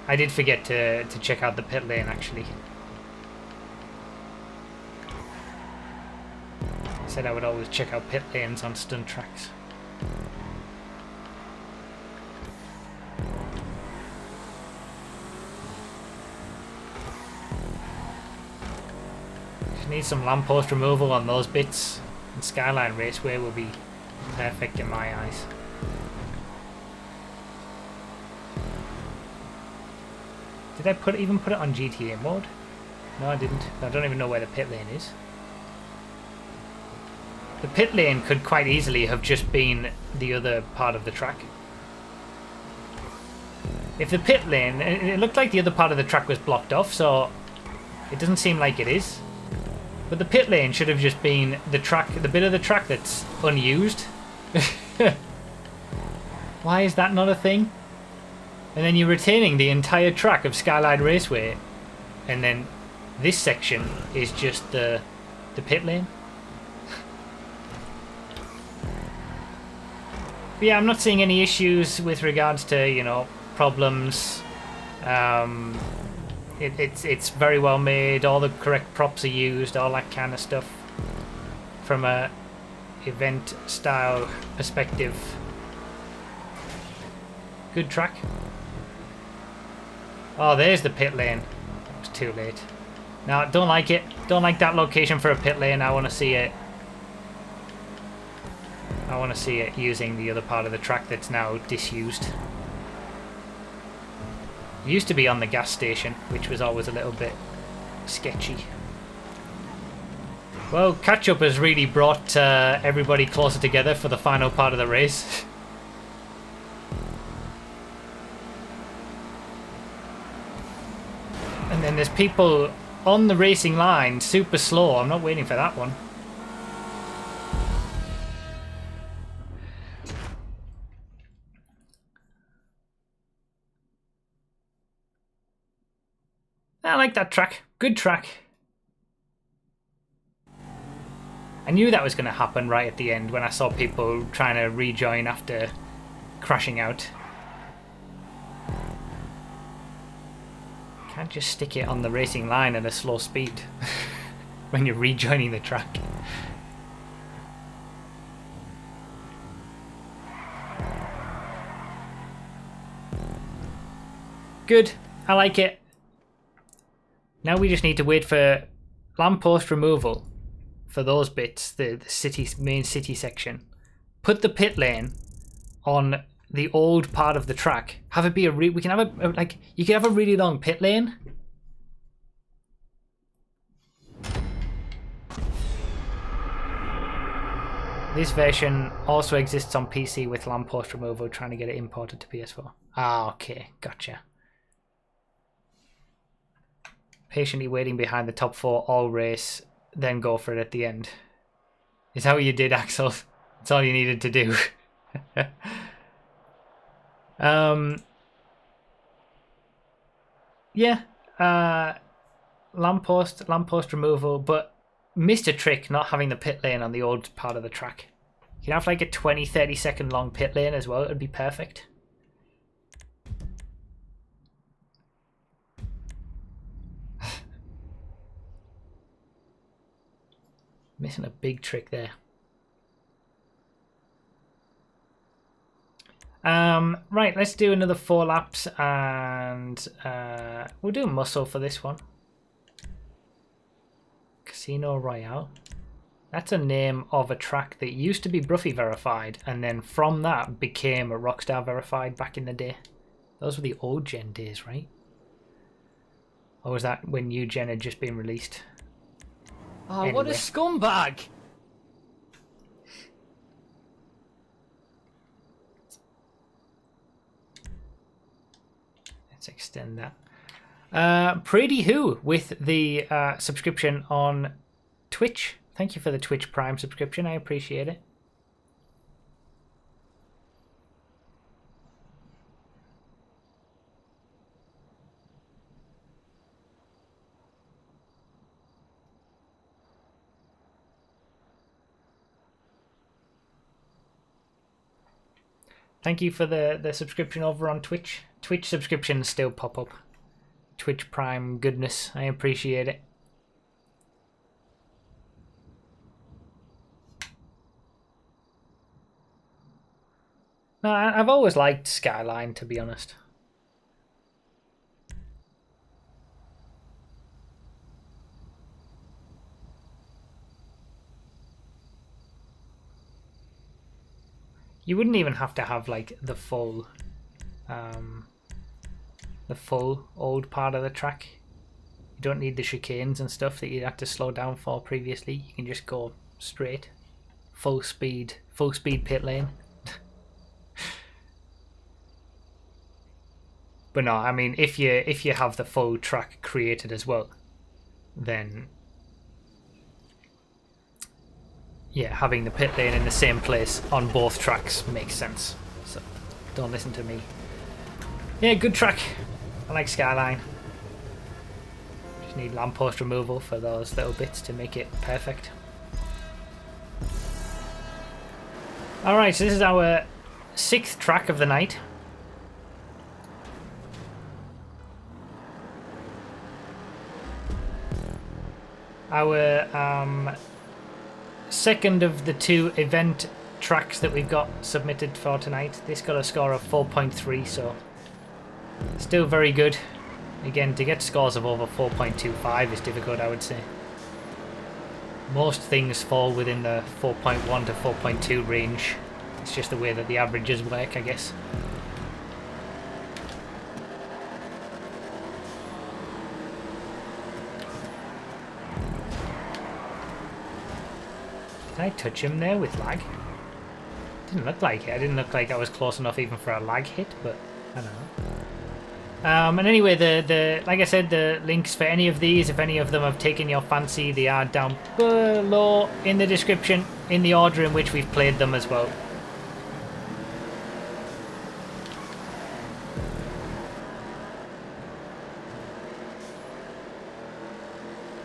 Speaker 1: I did forget to check out the pit lane, actually. I said I would always check out pit lanes on stunt tracks. Just need some lamppost removal on those bits, and Skyline Raceway will be perfect in my eyes. Did I even put it on GTA mode? No, I didn't. I don't even know where the pit lane is. The pit lane could quite easily have just been the other part of the track. If the pit lane... It looked like the other part of the track was blocked off, so it doesn't seem like it is. But the pit lane should have just been the bit of the track that's unused. Why is that not a thing? And then you're retaining the entire track of Skyline Raceway, and then this section is just the pit lane. But yeah, I'm not seeing any issues with regards to, you know, problems. It's very well made. All the correct props are used. All that kind of stuff. From a event style perspective, good track. Oh, there's the pit lane. It was too late. No, don't like it. Don't like that location for a pit lane. I want to see it. I want to see it using the other part of the track that's now disused. It used to be on the gas station, which was always a little bit sketchy. Well, catch-up has really brought everybody closer together for the final part of the race. And then there's people on the racing line, super slow. I'm not waiting for that one. I like that track. Good track. I knew that was going to happen right at the end when I saw people trying to rejoin after crashing out. Can't just stick it on the racing line at a slow speed when you're rejoining the track. Good. I like it. Now we just need to wait for lamppost removal for those bits, the main city section. Put the pit lane on the old part of the track. Have it be we can have you can have a really long pit lane. This version also exists on PC with lamppost removal, trying to get it imported to PS4. Ah, okay, gotcha. Patiently waiting behind the top 4 all race, then go for it at the end. Is that what you did, Axel? That's all you needed to do. Yeah, lamppost removal, but missed a trick not having the pit lane on the old part of the track. You can have like a 20-30 second long pit lane as well. It would be perfect. Missing a big trick there. Right, let's do another 4 laps, and we'll do muscle for this one. Casino Royale. That's a name of a track that used to be Bruffy verified, and then from that became a Rockstar verified back in the day. Those were the old gen days, right? Or was that when new gen had just been released?
Speaker 2: Oh,
Speaker 1: Anyway.
Speaker 2: what a scumbag!
Speaker 1: Let's extend that. Pretty Who with the subscription on Twitch. Thank you for the Twitch Prime subscription. I appreciate it. Thank you for the subscription over on Twitch. Twitch subscriptions still pop up. Twitch Prime goodness, I appreciate it. No, I've always liked Skyline, to be honest. You wouldn't even have to have like the full old part of the track. You don't need the chicanes and stuff that you'd have to slow down for previously. You can just go straight, full speed pit lane. But no, I mean, if you have the full track created as well, then yeah, having the pit lane in the same place on both tracks makes sense. So don't listen to me. Yeah, good track. I like Skyline. Just need lamppost removal for those little bits to make it perfect. Alright, so this is our 6th track of the night. Our second of the 2 event tracks that we've got submitted for tonight. This got a score of 4.3, so still very good. Again, to get scores of over 4.25 is difficult, I would say. Most things fall within the 4.1 to 4.2 range. It's just the way that the averages work, I guess. Did I touch him there with lag? Didn't look like it. I didn't look like I was close enough even for a lag hit, but I don't know. And anyway, the like I said, the links for any of these, if any of them have taken your fancy, they are down below in the description, in the order in which we've played them as well.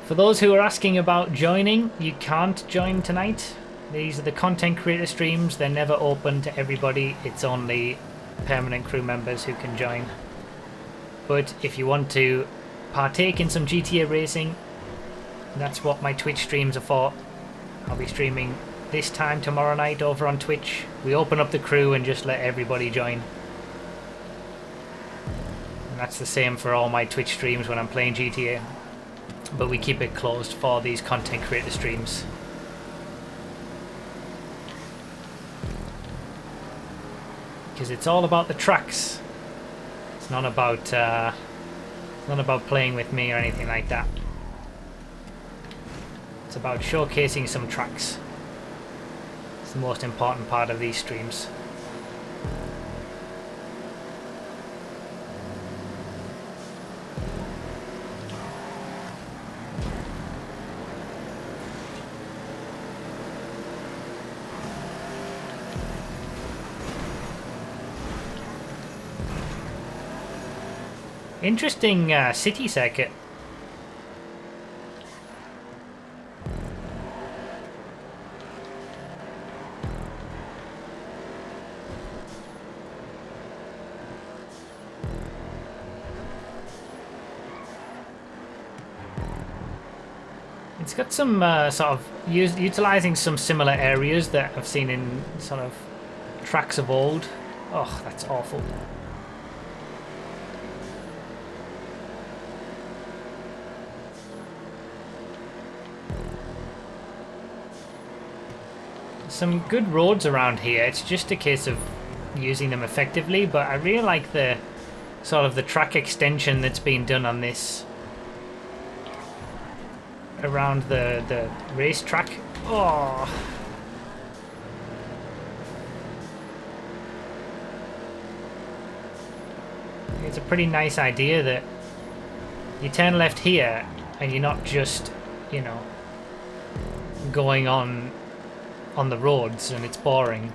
Speaker 1: For those who are asking about joining, you can't join tonight. These are the content creator streams. They're never open to everybody. It's only permanent crew members who can join. But if you want to partake in some GTA racing, that's what my Twitch streams are for. I'll be streaming this time tomorrow night over on Twitch. We open up the crew and just let everybody join. And that's the same for all my Twitch streams when I'm playing GTA. But we keep it closed for these content creator streams. Because it's all about the tracks. It's not about playing with me or anything like that. It's about showcasing some tracks. It's the most important part of these streams. Interesting city circuit. It's got some sort of utilizing some similar areas that I've seen in sort of tracks of old. Oh, that's awful. Some good roads around here. It's just a case of using them effectively, but I really like the sort of the track extension that's been done on this around the racetrack. Oh, it's a pretty nice idea that you turn left here and you're not just, you know, going on the roads and it's boring.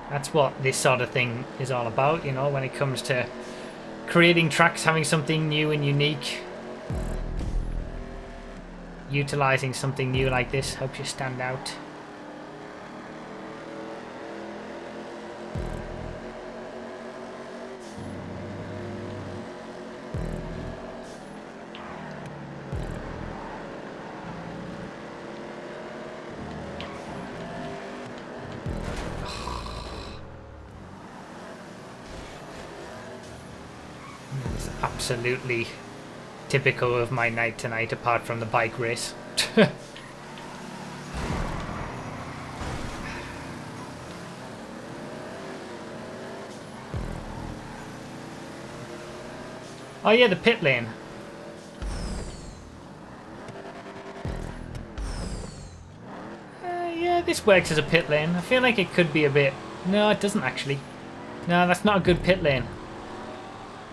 Speaker 1: That's what this sort of thing is all about, you know, when it comes to creating tracks, having something new and unique. Utilizing something new like this helps you stand out. absolutely typical of my night tonight, apart from the bike race. Oh yeah, the pit lane. Yeah, this works as a pit lane. I feel like it could be a bit... No, it doesn't actually. No, that's not a good pit lane.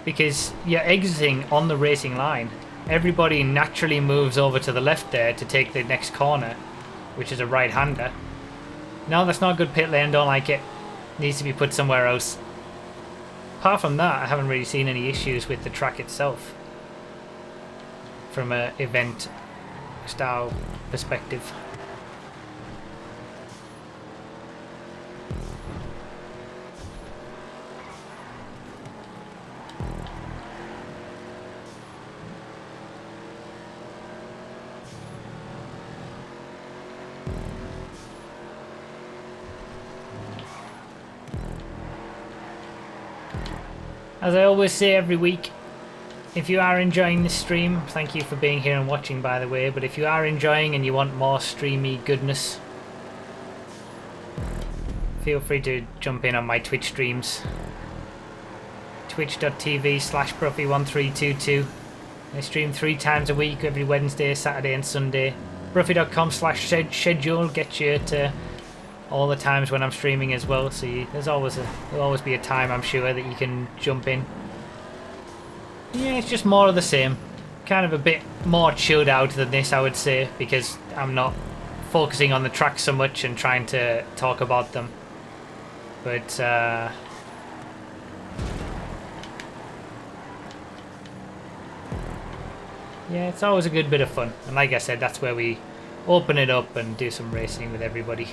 Speaker 1: Because you're exiting on the racing line. Everybody naturally moves over to the left there to take the next corner, which is a right-hander. No, that's not a good pit lane. Don't like it. Needs to be put somewhere else. Apart from that, I haven't really seen any issues with the track itself from an event style perspective. As I always say every week, if you are enjoying this stream, thank you for being here and watching, by the way, but if you are enjoying and you want more streamy goodness, feel free to jump in on my Twitch streams. Twitch.tv/Bruffy1322. I stream 3 times a week, every Wednesday, Saturday and Sunday. Bruffy.com/schedule gets you to all the times when I'm streaming as well, so there'll always be a time, I'm sure, that you can jump in. Yeah, it's just more of the same. Kind of a bit more chilled out than this, I would say, because I'm not focusing on the tracks so much and trying to talk about them. But, yeah, it's always a good bit of fun. And like I said, that's where we open it up and do some racing with everybody.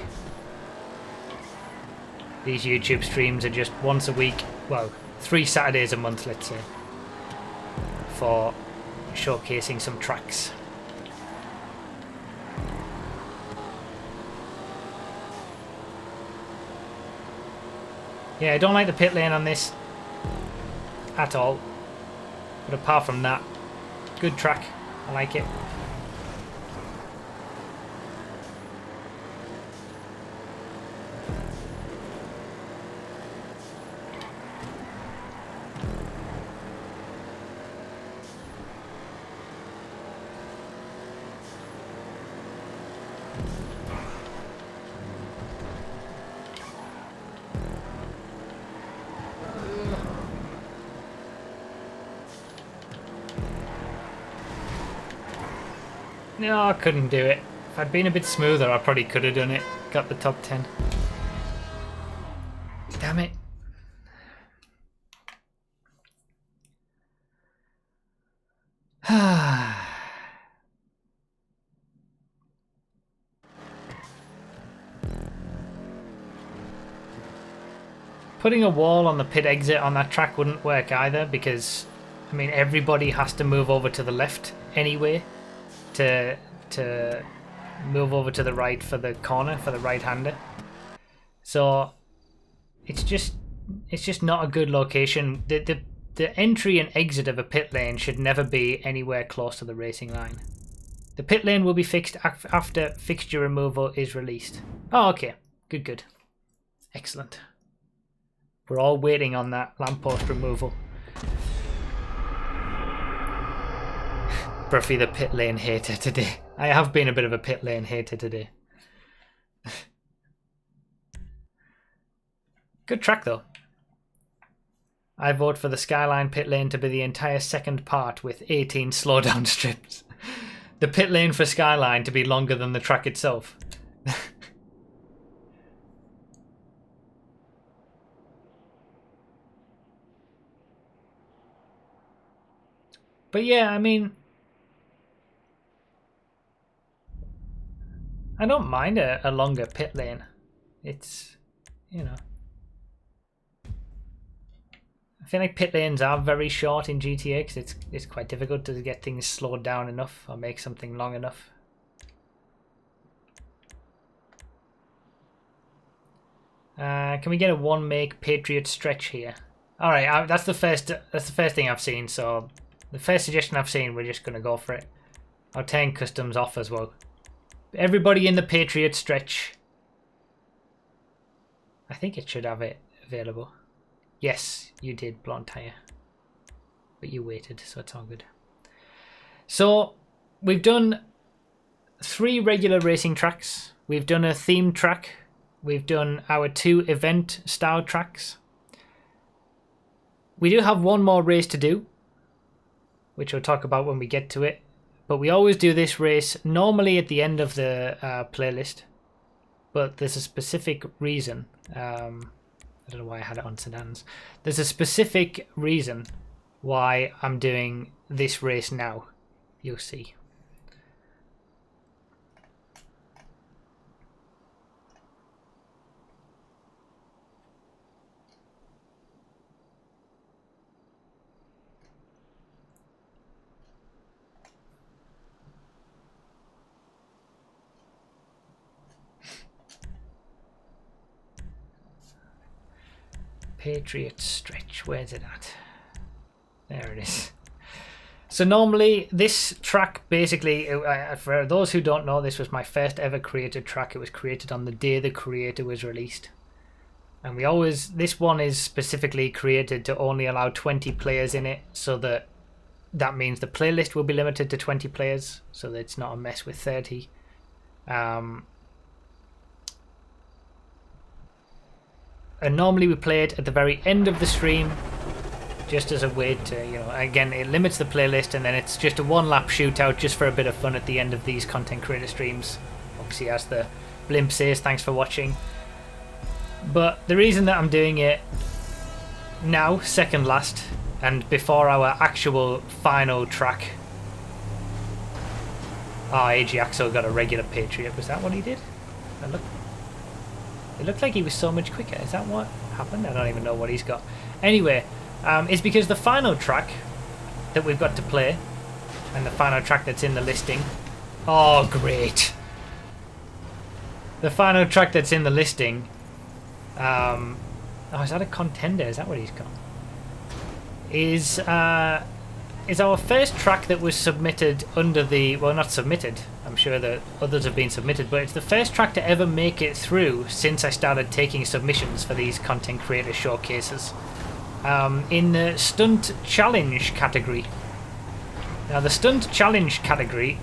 Speaker 1: These YouTube streams are just once a week, well, 3 Saturdays a month, let's say, for showcasing some tracks. Yeah, I don't like the pit lane on this at all, but apart from that, good track, I like it. No, I couldn't do it. If I'd been a bit smoother, I probably could have done it. Got the top 10. Damn it. Putting a wall on the pit exit on that track wouldn't work either, because, I mean, everybody has to move over to the left anyway to move over to the right for the corner, for the right-hander. So it's just not a good location. The entry and exit of a pit lane should never be anywhere close to the racing line. The pit lane will be fixed after fixture removal is released. Oh, okay. Good. Excellent. We're all waiting on that lamppost removal. Bruffy the pit lane hater today. I have been a bit of a pit lane hater today. Good track though. I vote for the Skyline pit lane to be the entire second part with 18 slowdown strips. The pit lane for Skyline to be longer than the track itself. But yeah, I mean, I don't mind a longer pit lane. It's, you know, I feel like pit lanes are very short in GTA because it's quite difficult to get things slowed down enough or make something long enough. Can we get a 1 make Patriot stretch here? All right, that's the first. That's the first thing I've seen. So, the first suggestion I've seen, we're just gonna go for it. I'll turn customs off as well. Everybody in the Patriot stretch. I think it should have it available. Yes, you did, blonde tire. But you waited, so it's all good. So, we've done 3 regular racing tracks. We've done a theme track. We've done our 2 event style tracks. We do have one more race to do, which we'll talk about when we get to it. But we always do this race normally at the end of the playlist. But there's a specific reason. I don't know why I had it on sedans. There's a specific reason why I'm doing this race now. You'll see. Patriot stretch, where's it at? There it is. So normally this track basically, for those who don't know, this was my first ever created track. It was created on the day the creator was released. And we always, this one is specifically created to only allow 20 players in it, so that means the playlist will be limited to 20 players, so that it's not a mess with 30. And normally we play it at the very end of the stream, just as a way to, you know, again, it limits the playlist, and then it's just a 1-lap shootout just for a bit of fun at the end of these content creator streams. Obviously, as the blimp says, thanks for watching. But the reason that I'm doing it now, second last, and before our actual final track. Oh, AG Axel got a regular Patriot. Was that what he did? It looked like he was so much quicker. Is that what happened? I don't even know what he's got. Anyway, it's because the final track that we've got to play, and the final track that's in the listing. Oh, great. The final track that's in the listing. Oh, is that a contender? Is that what he's got? Is our first track that was submitted under the... Well, not submitted. I'm sure that others have been submitted, but it's the first track to ever make it through since I started taking submissions for these content creator showcases. In the Stunt Challenge category. Now, the Stunt Challenge category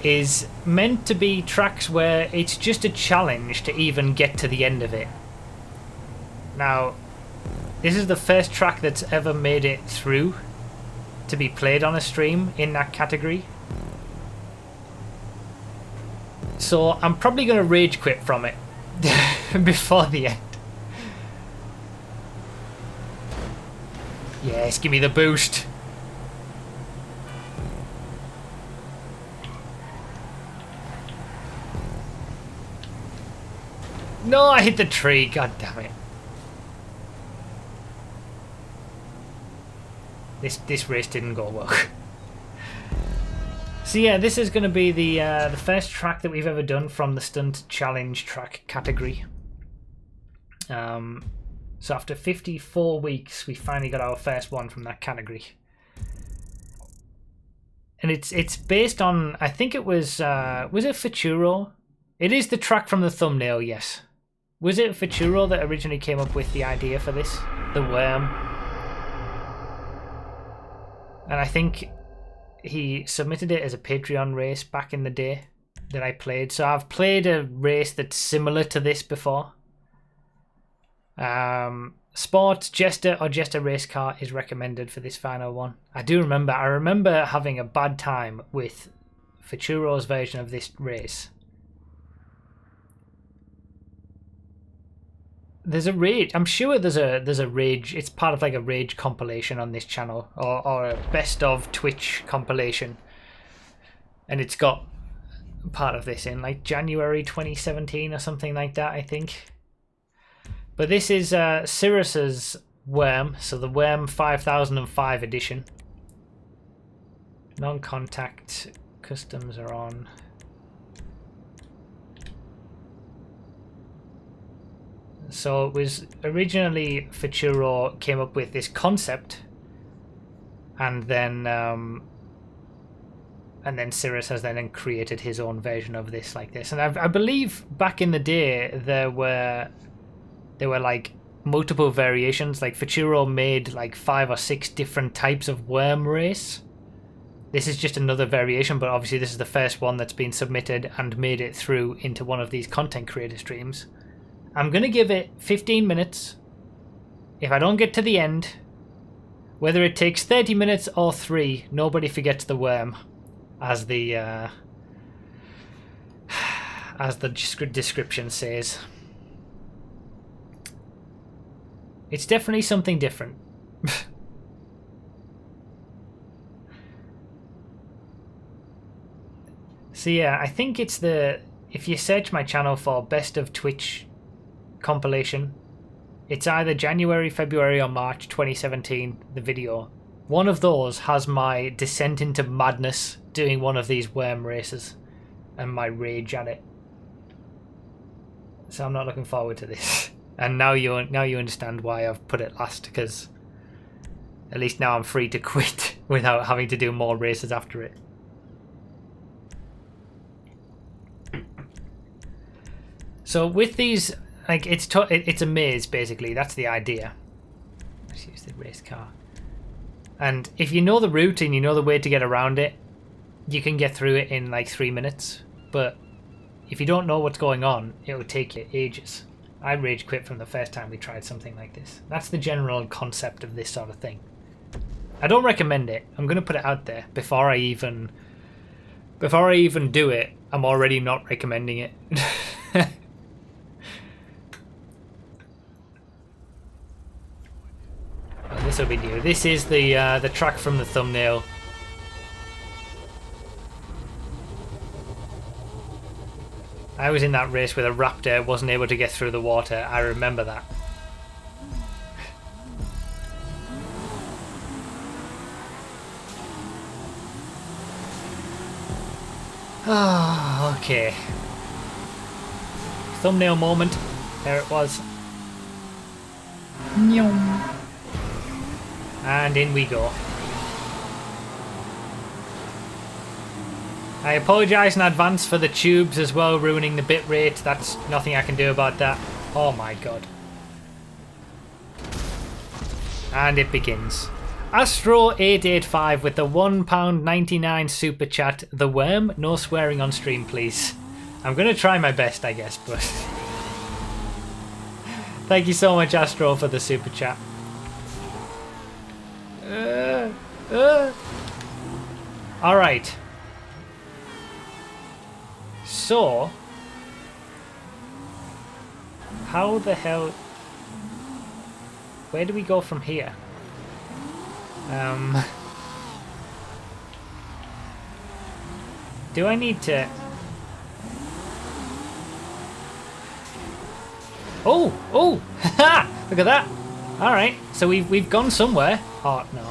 Speaker 1: is meant to be tracks where it's just a challenge to even get to the end of it. Now, this is the first track that's ever made it through to be played on a stream in that category. So I'm probably going to rage quit from it before the end. Yes, give me the boost. No, I hit the tree. God damn it. This race didn't go well. So yeah, this is going to be the first track that we've ever done from the Stunt Challenge track category. So after 54 weeks, we finally got our first one from that category. And it's based on, I think it was it Futuro? It is the track from the thumbnail, yes. Was it Futuro that originally came up with the idea for this? The worm. And I think he submitted it as a Patreon race back in the day that I played. So I've played a race that's similar to this before. Sport, Jester, or Jester race car is recommended for this final one. I remember having a bad time with Futuro's version of this race. There's a rage. I'm sure there's a rage. It's part of like a rage compilation on this channel, or a best of Twitch compilation, and it's got part of this in like January 2017 or something like that, I think. But this is Cirrus's Worm, so the Worm 5005 edition. Non-contact customs are on. So it was originally Futuro came up with this concept, and then Cirrus has then created his own version of this like this. And I believe back in the day there were like multiple variations. Like Futuro made like 5 or 6 different types of worm race. This is just another variation, but obviously this is the first one that's been submitted and made it through into one of these content creator streams. I'm going to give it 15 minutes. If I don't get to the end, whether it takes 30 minutes or 3, nobody forgets the worm, as the description says. It's definitely something different. So yeah, I think it's if you search my channel for Best of Twitch compilation, it's either January, February or March 2017, the video. One of those has my descent into madness doing one of these worm races and my rage at it. So I'm not looking forward to this. And now you understand why I've put it last, because at least now I'm free to quit without having to do more races after it. So with these, like, it's a maze basically. That's the idea. Let's use the race car. And if you know the route and you know the way to get around it, you can get through it in like 3 minutes. But if you don't know what's going on, it will take you ages. I rage quit from the first time we tried something like this. That's the general concept of this sort of thing. I don't recommend it. I'm going to put it out there before I even do it. I'm already not recommending it. This will be new. This is the track from the thumbnail. I was in that race with a raptor, wasn't able to get through the water. I remember that. Ah, okay. Thumbnail moment. There it was. And in we go. I apologise in advance for the tubes as well ruining the bitrate. That's nothing I can do about that. Oh my god. And it begins. Astro885 with the £1.99 super chat. The worm, no swearing on stream please. I'm going to try my best I guess, but... Thank you so much Astro for the super chat. Alright. So, how the hell... Where do we go from here? Do I need to... Oh! Oh! Haha! Look at that! Alright, so we've gone somewhere. Oh, no.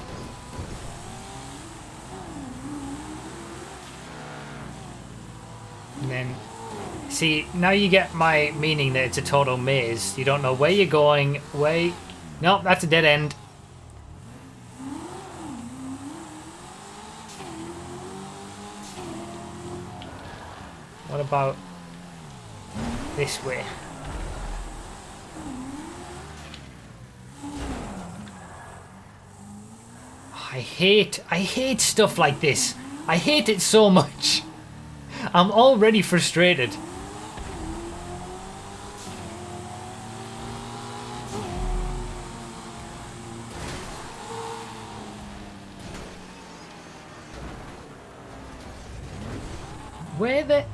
Speaker 1: And then... See, now you get my meaning that it's a total maze. You don't know where you're going, where... Nope, that's a dead end. What about this way? I hate stuff like this. I hate it so much. I'm already frustrated. Where the...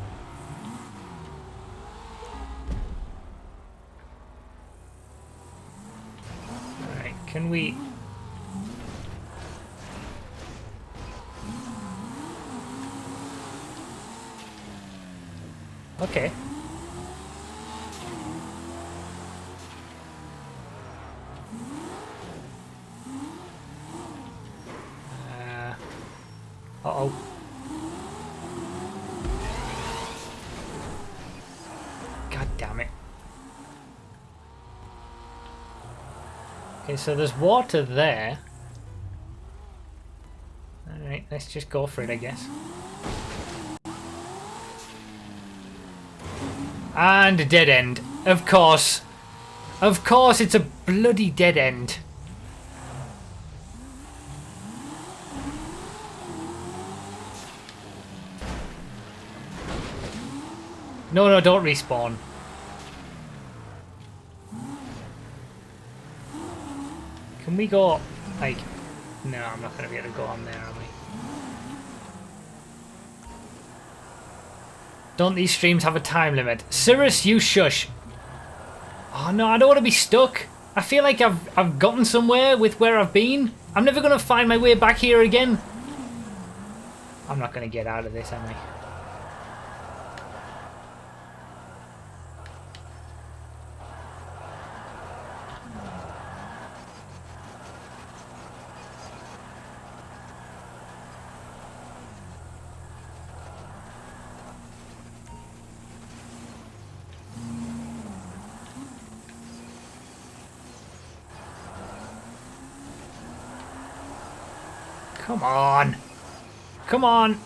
Speaker 1: Alright, can we... Okay. Uh-oh. God damn it. Okay, so there's water there. Alright, let's just go for it, I guess. And a dead end. Of course. Of course, it's a bloody dead end. No, no, don't respawn. Can we go, like... No, I'm not going to be able to go on there, am I? Don't these streams have a time limit? Cyrus, you shush. Oh no, I don't want to be stuck. I feel like I've gotten somewhere with where I've been. I'm never going to find my way back here again. I'm not going to get out of this, am I? Come on. Come on.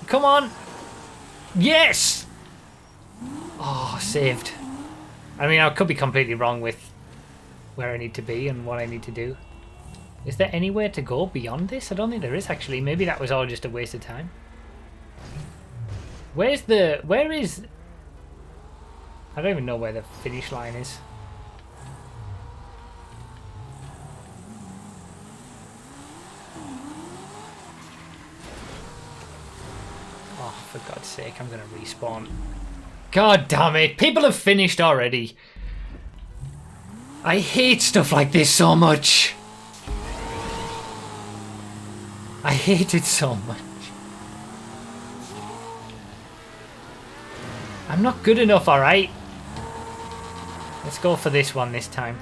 Speaker 1: Come on. Yes! Oh, saved. I mean, I could be completely wrong with where I need to be and what I need to do. Is there anywhere to go beyond this? I don't think there is, actually. Maybe that was all just a waste of time. Where is... I don't even know where the finish line is. Oh, for God's sake, I'm going to respawn. God damn it, people have finished already. I hate stuff like this so much. I hate it so much. I'm not good enough, alright? Let's go for this one this time.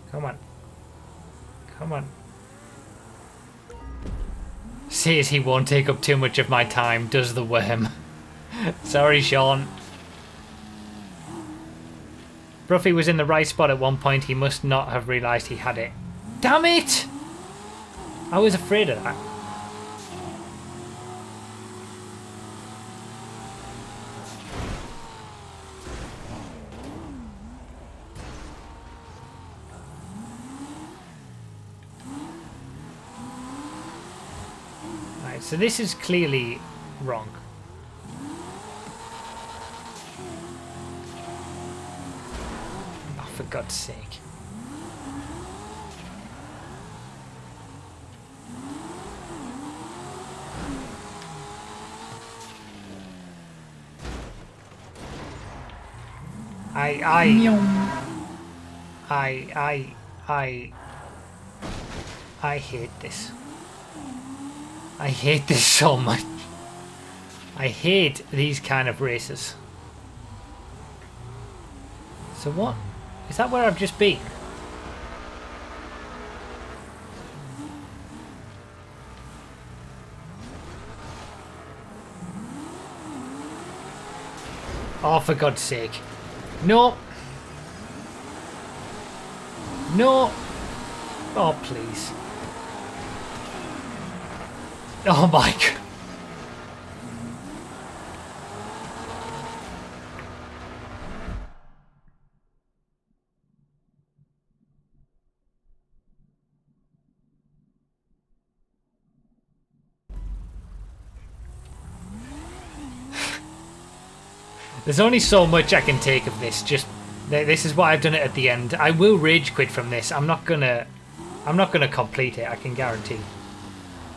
Speaker 1: Come on. Come on. Says he won't take up too much of my time, does the worm. Sorry, Sean. Bruffy was in the right spot at one point. He must not have realised he had it. Damn it! I was afraid of that. Right, so this is clearly wrong. Oh, for God's sake. I hate this. I hate this so much. I hate these kind of races. So what? Is that where I've just been? Oh, for God's sake. No. No. Oh, please. Oh my God. There's only so much I can take of this. Just this is why I've done it at the end. I will rage quit from this. I'm not gonna complete it. I can guarantee.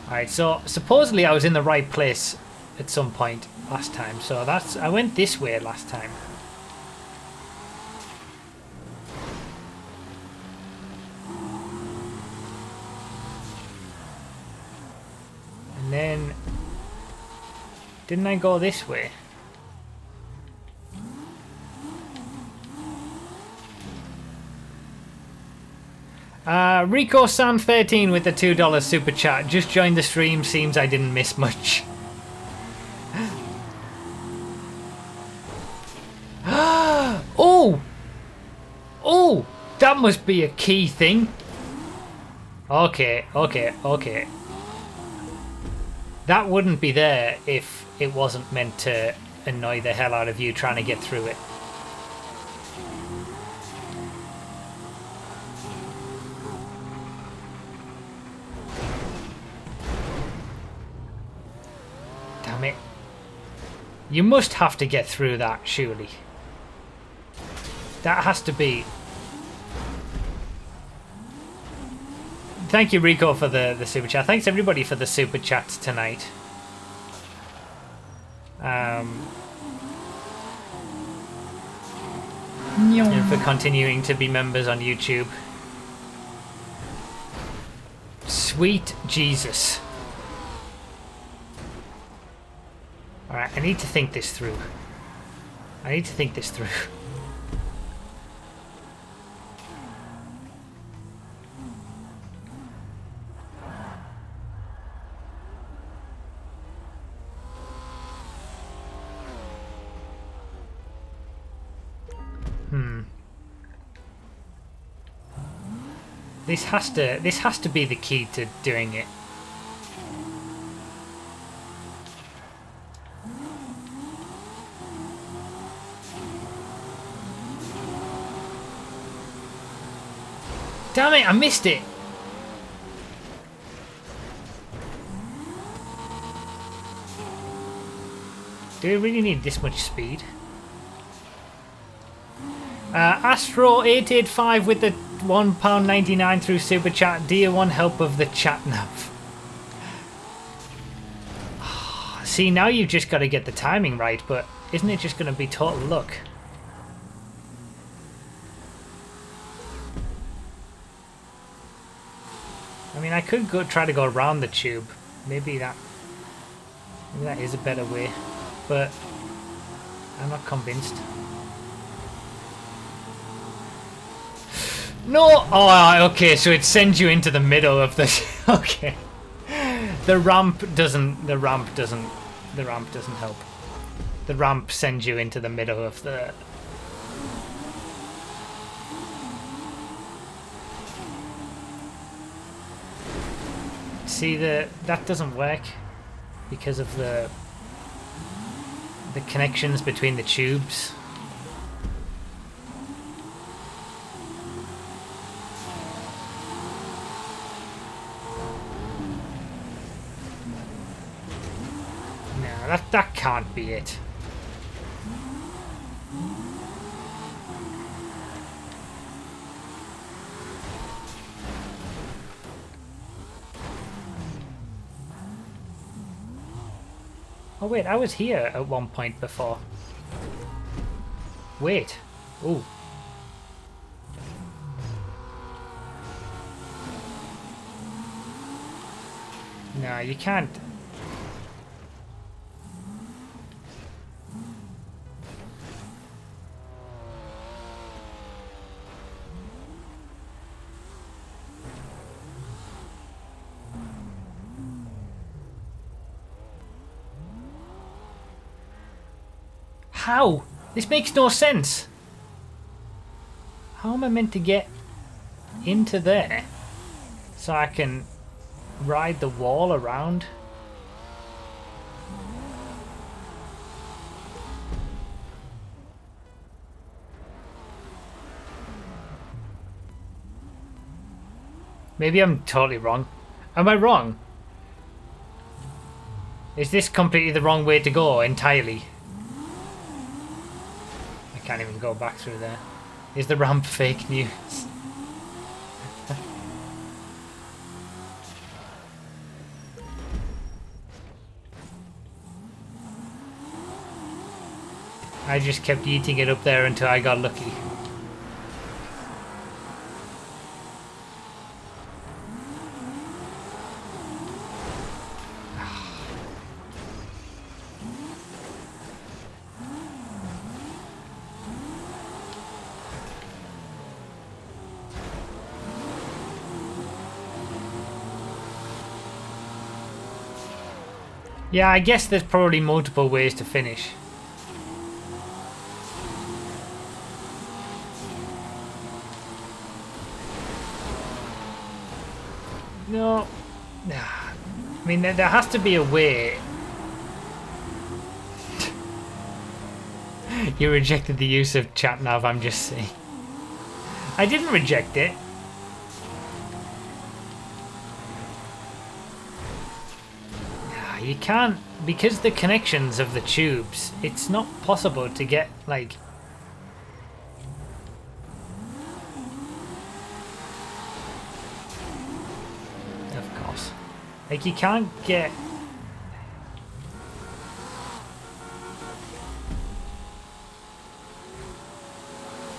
Speaker 1: All right. So supposedly I was in the right place at some point last time. So I went this way last time. And then didn't I go this way? Rico San 13 with the $2 super chat. Just joined the stream. Seems I didn't miss much. Oh! Oh! That must be a key thing. Okay, okay, okay. That wouldn't be there if it wasn't meant to annoy the hell out of you trying to get through it. Damn it. You must have to get through that, surely. That has to be... Thank you, Rico, for the super chat. Thanks, everybody, for the super chats tonight. And for continuing to be members on YouTube. Sweet Jesus. Alright, I need to think this through. I need to think this through. This has to be the key to doing it. Damn it, I missed it. Do we really need this much speed? Astro885 with the £1.99 through Super Chat. Do you want help of the chat nav? See, now you've just got to get the timing right, but isn't it just going to be total luck? I mean, I could try to go around the tube. Maybe that is a better way, but I'm not convinced. No! Oh, okay, so it sends you into the middle of the... Okay. The ramp doesn't help. The ramp sends you into the middle of the... See, that doesn't work because of the connections between the tubes. That can't be it. Oh wait, I was here at one point before. Wait. Ooh. No, you can't. How? This makes no sense. How am I meant to get into there so I can ride the wall around? Maybe I'm totally wrong. Am I wrong? Is this completely the wrong way to go entirely? I can't even go back through there. Is the ramp fake news? I just kept eating it up there until I got lucky. Yeah, I guess there's probably multiple ways to finish. No. I mean, there has to be a way. You rejected the use of chat nav, I'm just saying. I didn't reject it. You can't, because the connections of the tubes, it's not possible to get, like... Of course. Like, you can't get...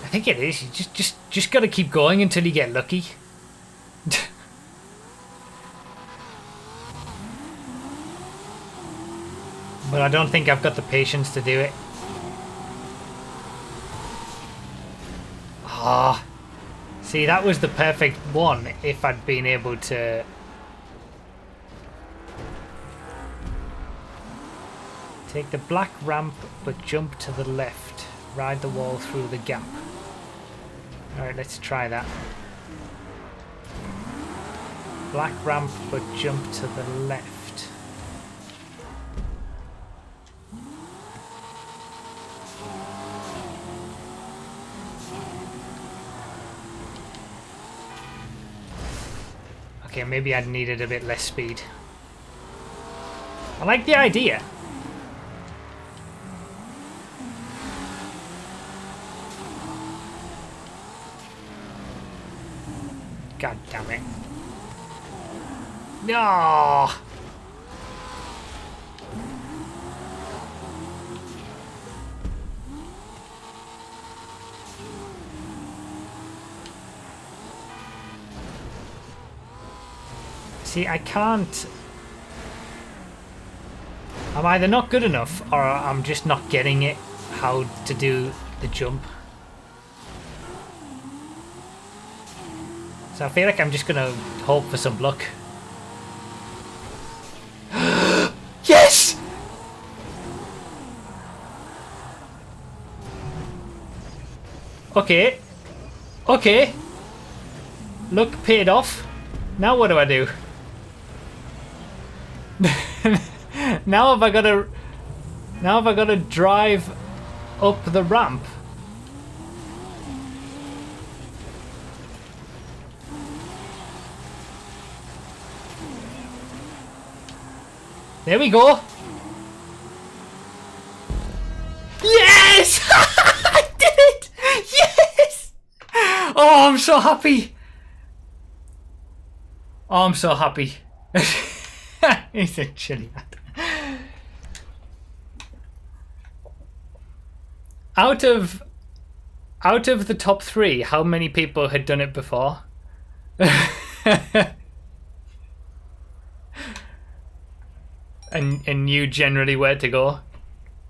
Speaker 1: I think it is. You just gotta keep going until you get lucky. But I don't think I've got the patience to do it. Ah, see, that was the perfect one if I'd been able to... Take the black ramp, but jump to the left. Ride the wall through the gap. Alright, let's try that. Black ramp, but jump to the left. Okay, maybe I needed a bit less speed. I like the idea. God damn it. No! See, I can't... I'm either not good enough or I'm just not getting it how to do the jump. So I feel like I'm just gonna hope for some luck. Yes! Okay. Okay. Luck paid off. Now what do I do? Now have I gotta drive up the ramp? There we go. Yes! I did it! Yes! Oh, I'm so happy. Oh, I'm so happy. He's a chilly lad. Out of the top 3, how many people had done it before? and knew generally where to go.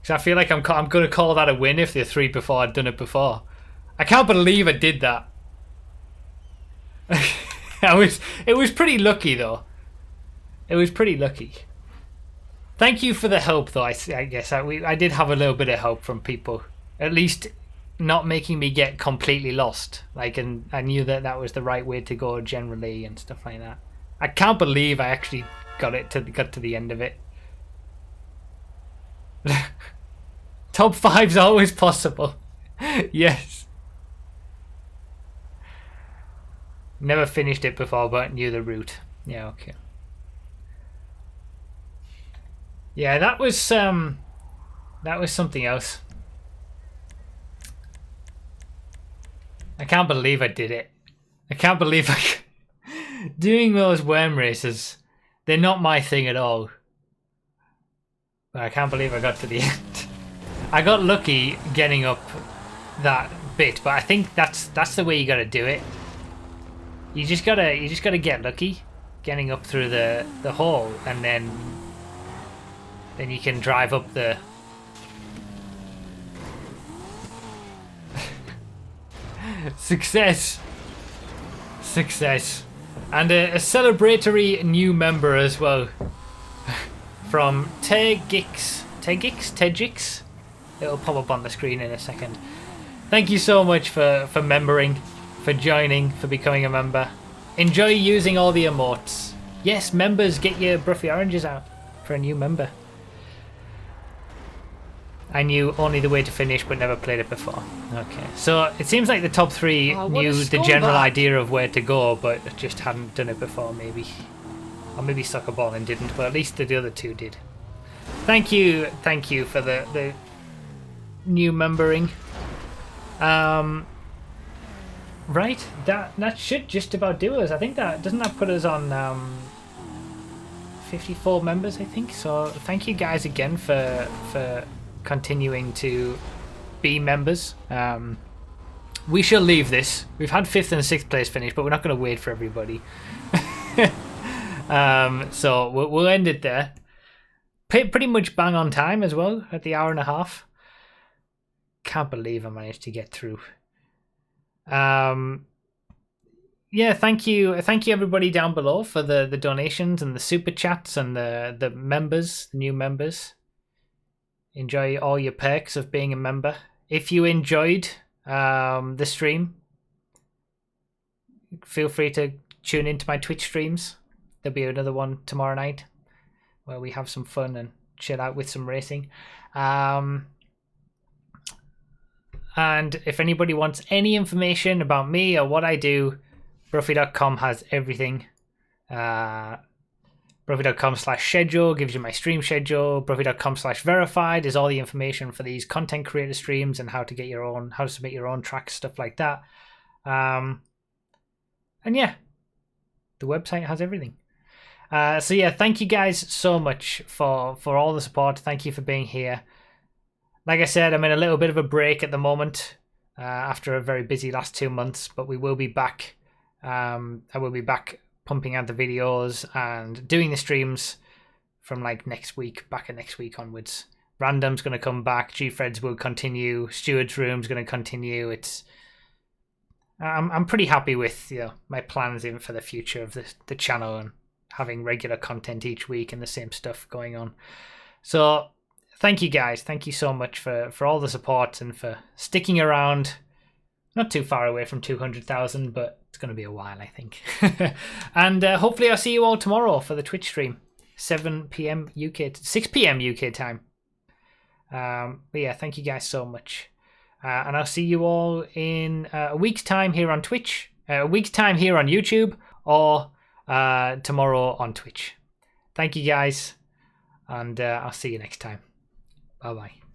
Speaker 1: So I feel like I'm going to call that a win if the 3 before I'd done it before. I can't believe I did that. It was pretty lucky though. It was pretty lucky. Thank you for the help though. I guess I did have a little bit of help from people. At least not making me get completely lost. Like, and I knew that was the right way to go generally and stuff like that. I can't believe I actually got to the end of it. Top 5's always possible. Yes. Never finished it before, but knew the route. Yeah, okay. Yeah, that was something else. I can't believe I did it. I can't believe doing those worm races. They're not my thing at all. But I can't believe I got to the end. I got lucky getting up that bit, but I think that's the way you got to do it. You just gotta get lucky, getting up through the hole, and then you can drive up the. Success, and a celebratory new member as well. from Tegix. It'll pop up on the screen in a second. Thank you so much for membering, for joining, for becoming a member. Enjoy using all the emotes. Yes, members, get your Bruffy Oranges out for a new member. I knew only the way to finish but never played it before. Okay, so it seems like the top three knew the general idea of where to go but just hadn't done it before maybe. Or maybe Soccer Ball and didn't, but at least the other two did. Thank you for the new membering. Right, that should just about do us. I think doesn't that put us on 54 members, I think. So thank you guys again for continuing to be members. We shall leave this. We've had 5th and 6th place finish, but we're not going to wait for everybody. So we'll end it there. Pretty much bang on time as well at the hour and a half. Can't believe I managed to get through. Yeah, thank you everybody down below for the donations and the super chats and the members, the new members. Enjoy all your perks of being a member. If you enjoyed the stream, feel free to tune into my Twitch streams. There'll be another one tomorrow night where we have some fun and chill out with some racing. And if anybody wants any information about me or what I do, Bruffy.com has everything. Bruffy.com/schedule gives you my stream schedule. Bruffy.com/verified is all the information for these content creator streams and how to get your own, how to submit your own tracks, stuff like that. And yeah, the website has everything. So yeah, thank you guys so much for all the support. Thank you for being here. Like I said, I'm in a little bit of a break at the moment after a very busy last 2 months, but we will be back. I will be back pumping out the videos and doing the streams from like next week, back at next week onwards. Random's going to come back. G-Freds will continue. Steward's Room's going to continue. I'm pretty happy with my plans in for the future of the channel and having regular content each week and the same stuff going on. So thank you guys. Thank you so much for all the support and for sticking around. Not too far away from 200,000, but it's going to be a while, I think. And hopefully I'll see you all tomorrow for the Twitch stream. 7 p.m. UK, 6 p.m. UK time. But yeah, thank you guys so much. And I'll see you all in a week's time here on Twitch, a week's time here on YouTube, or tomorrow on Twitch. Thank you guys, and I'll see you next time. Bye-bye.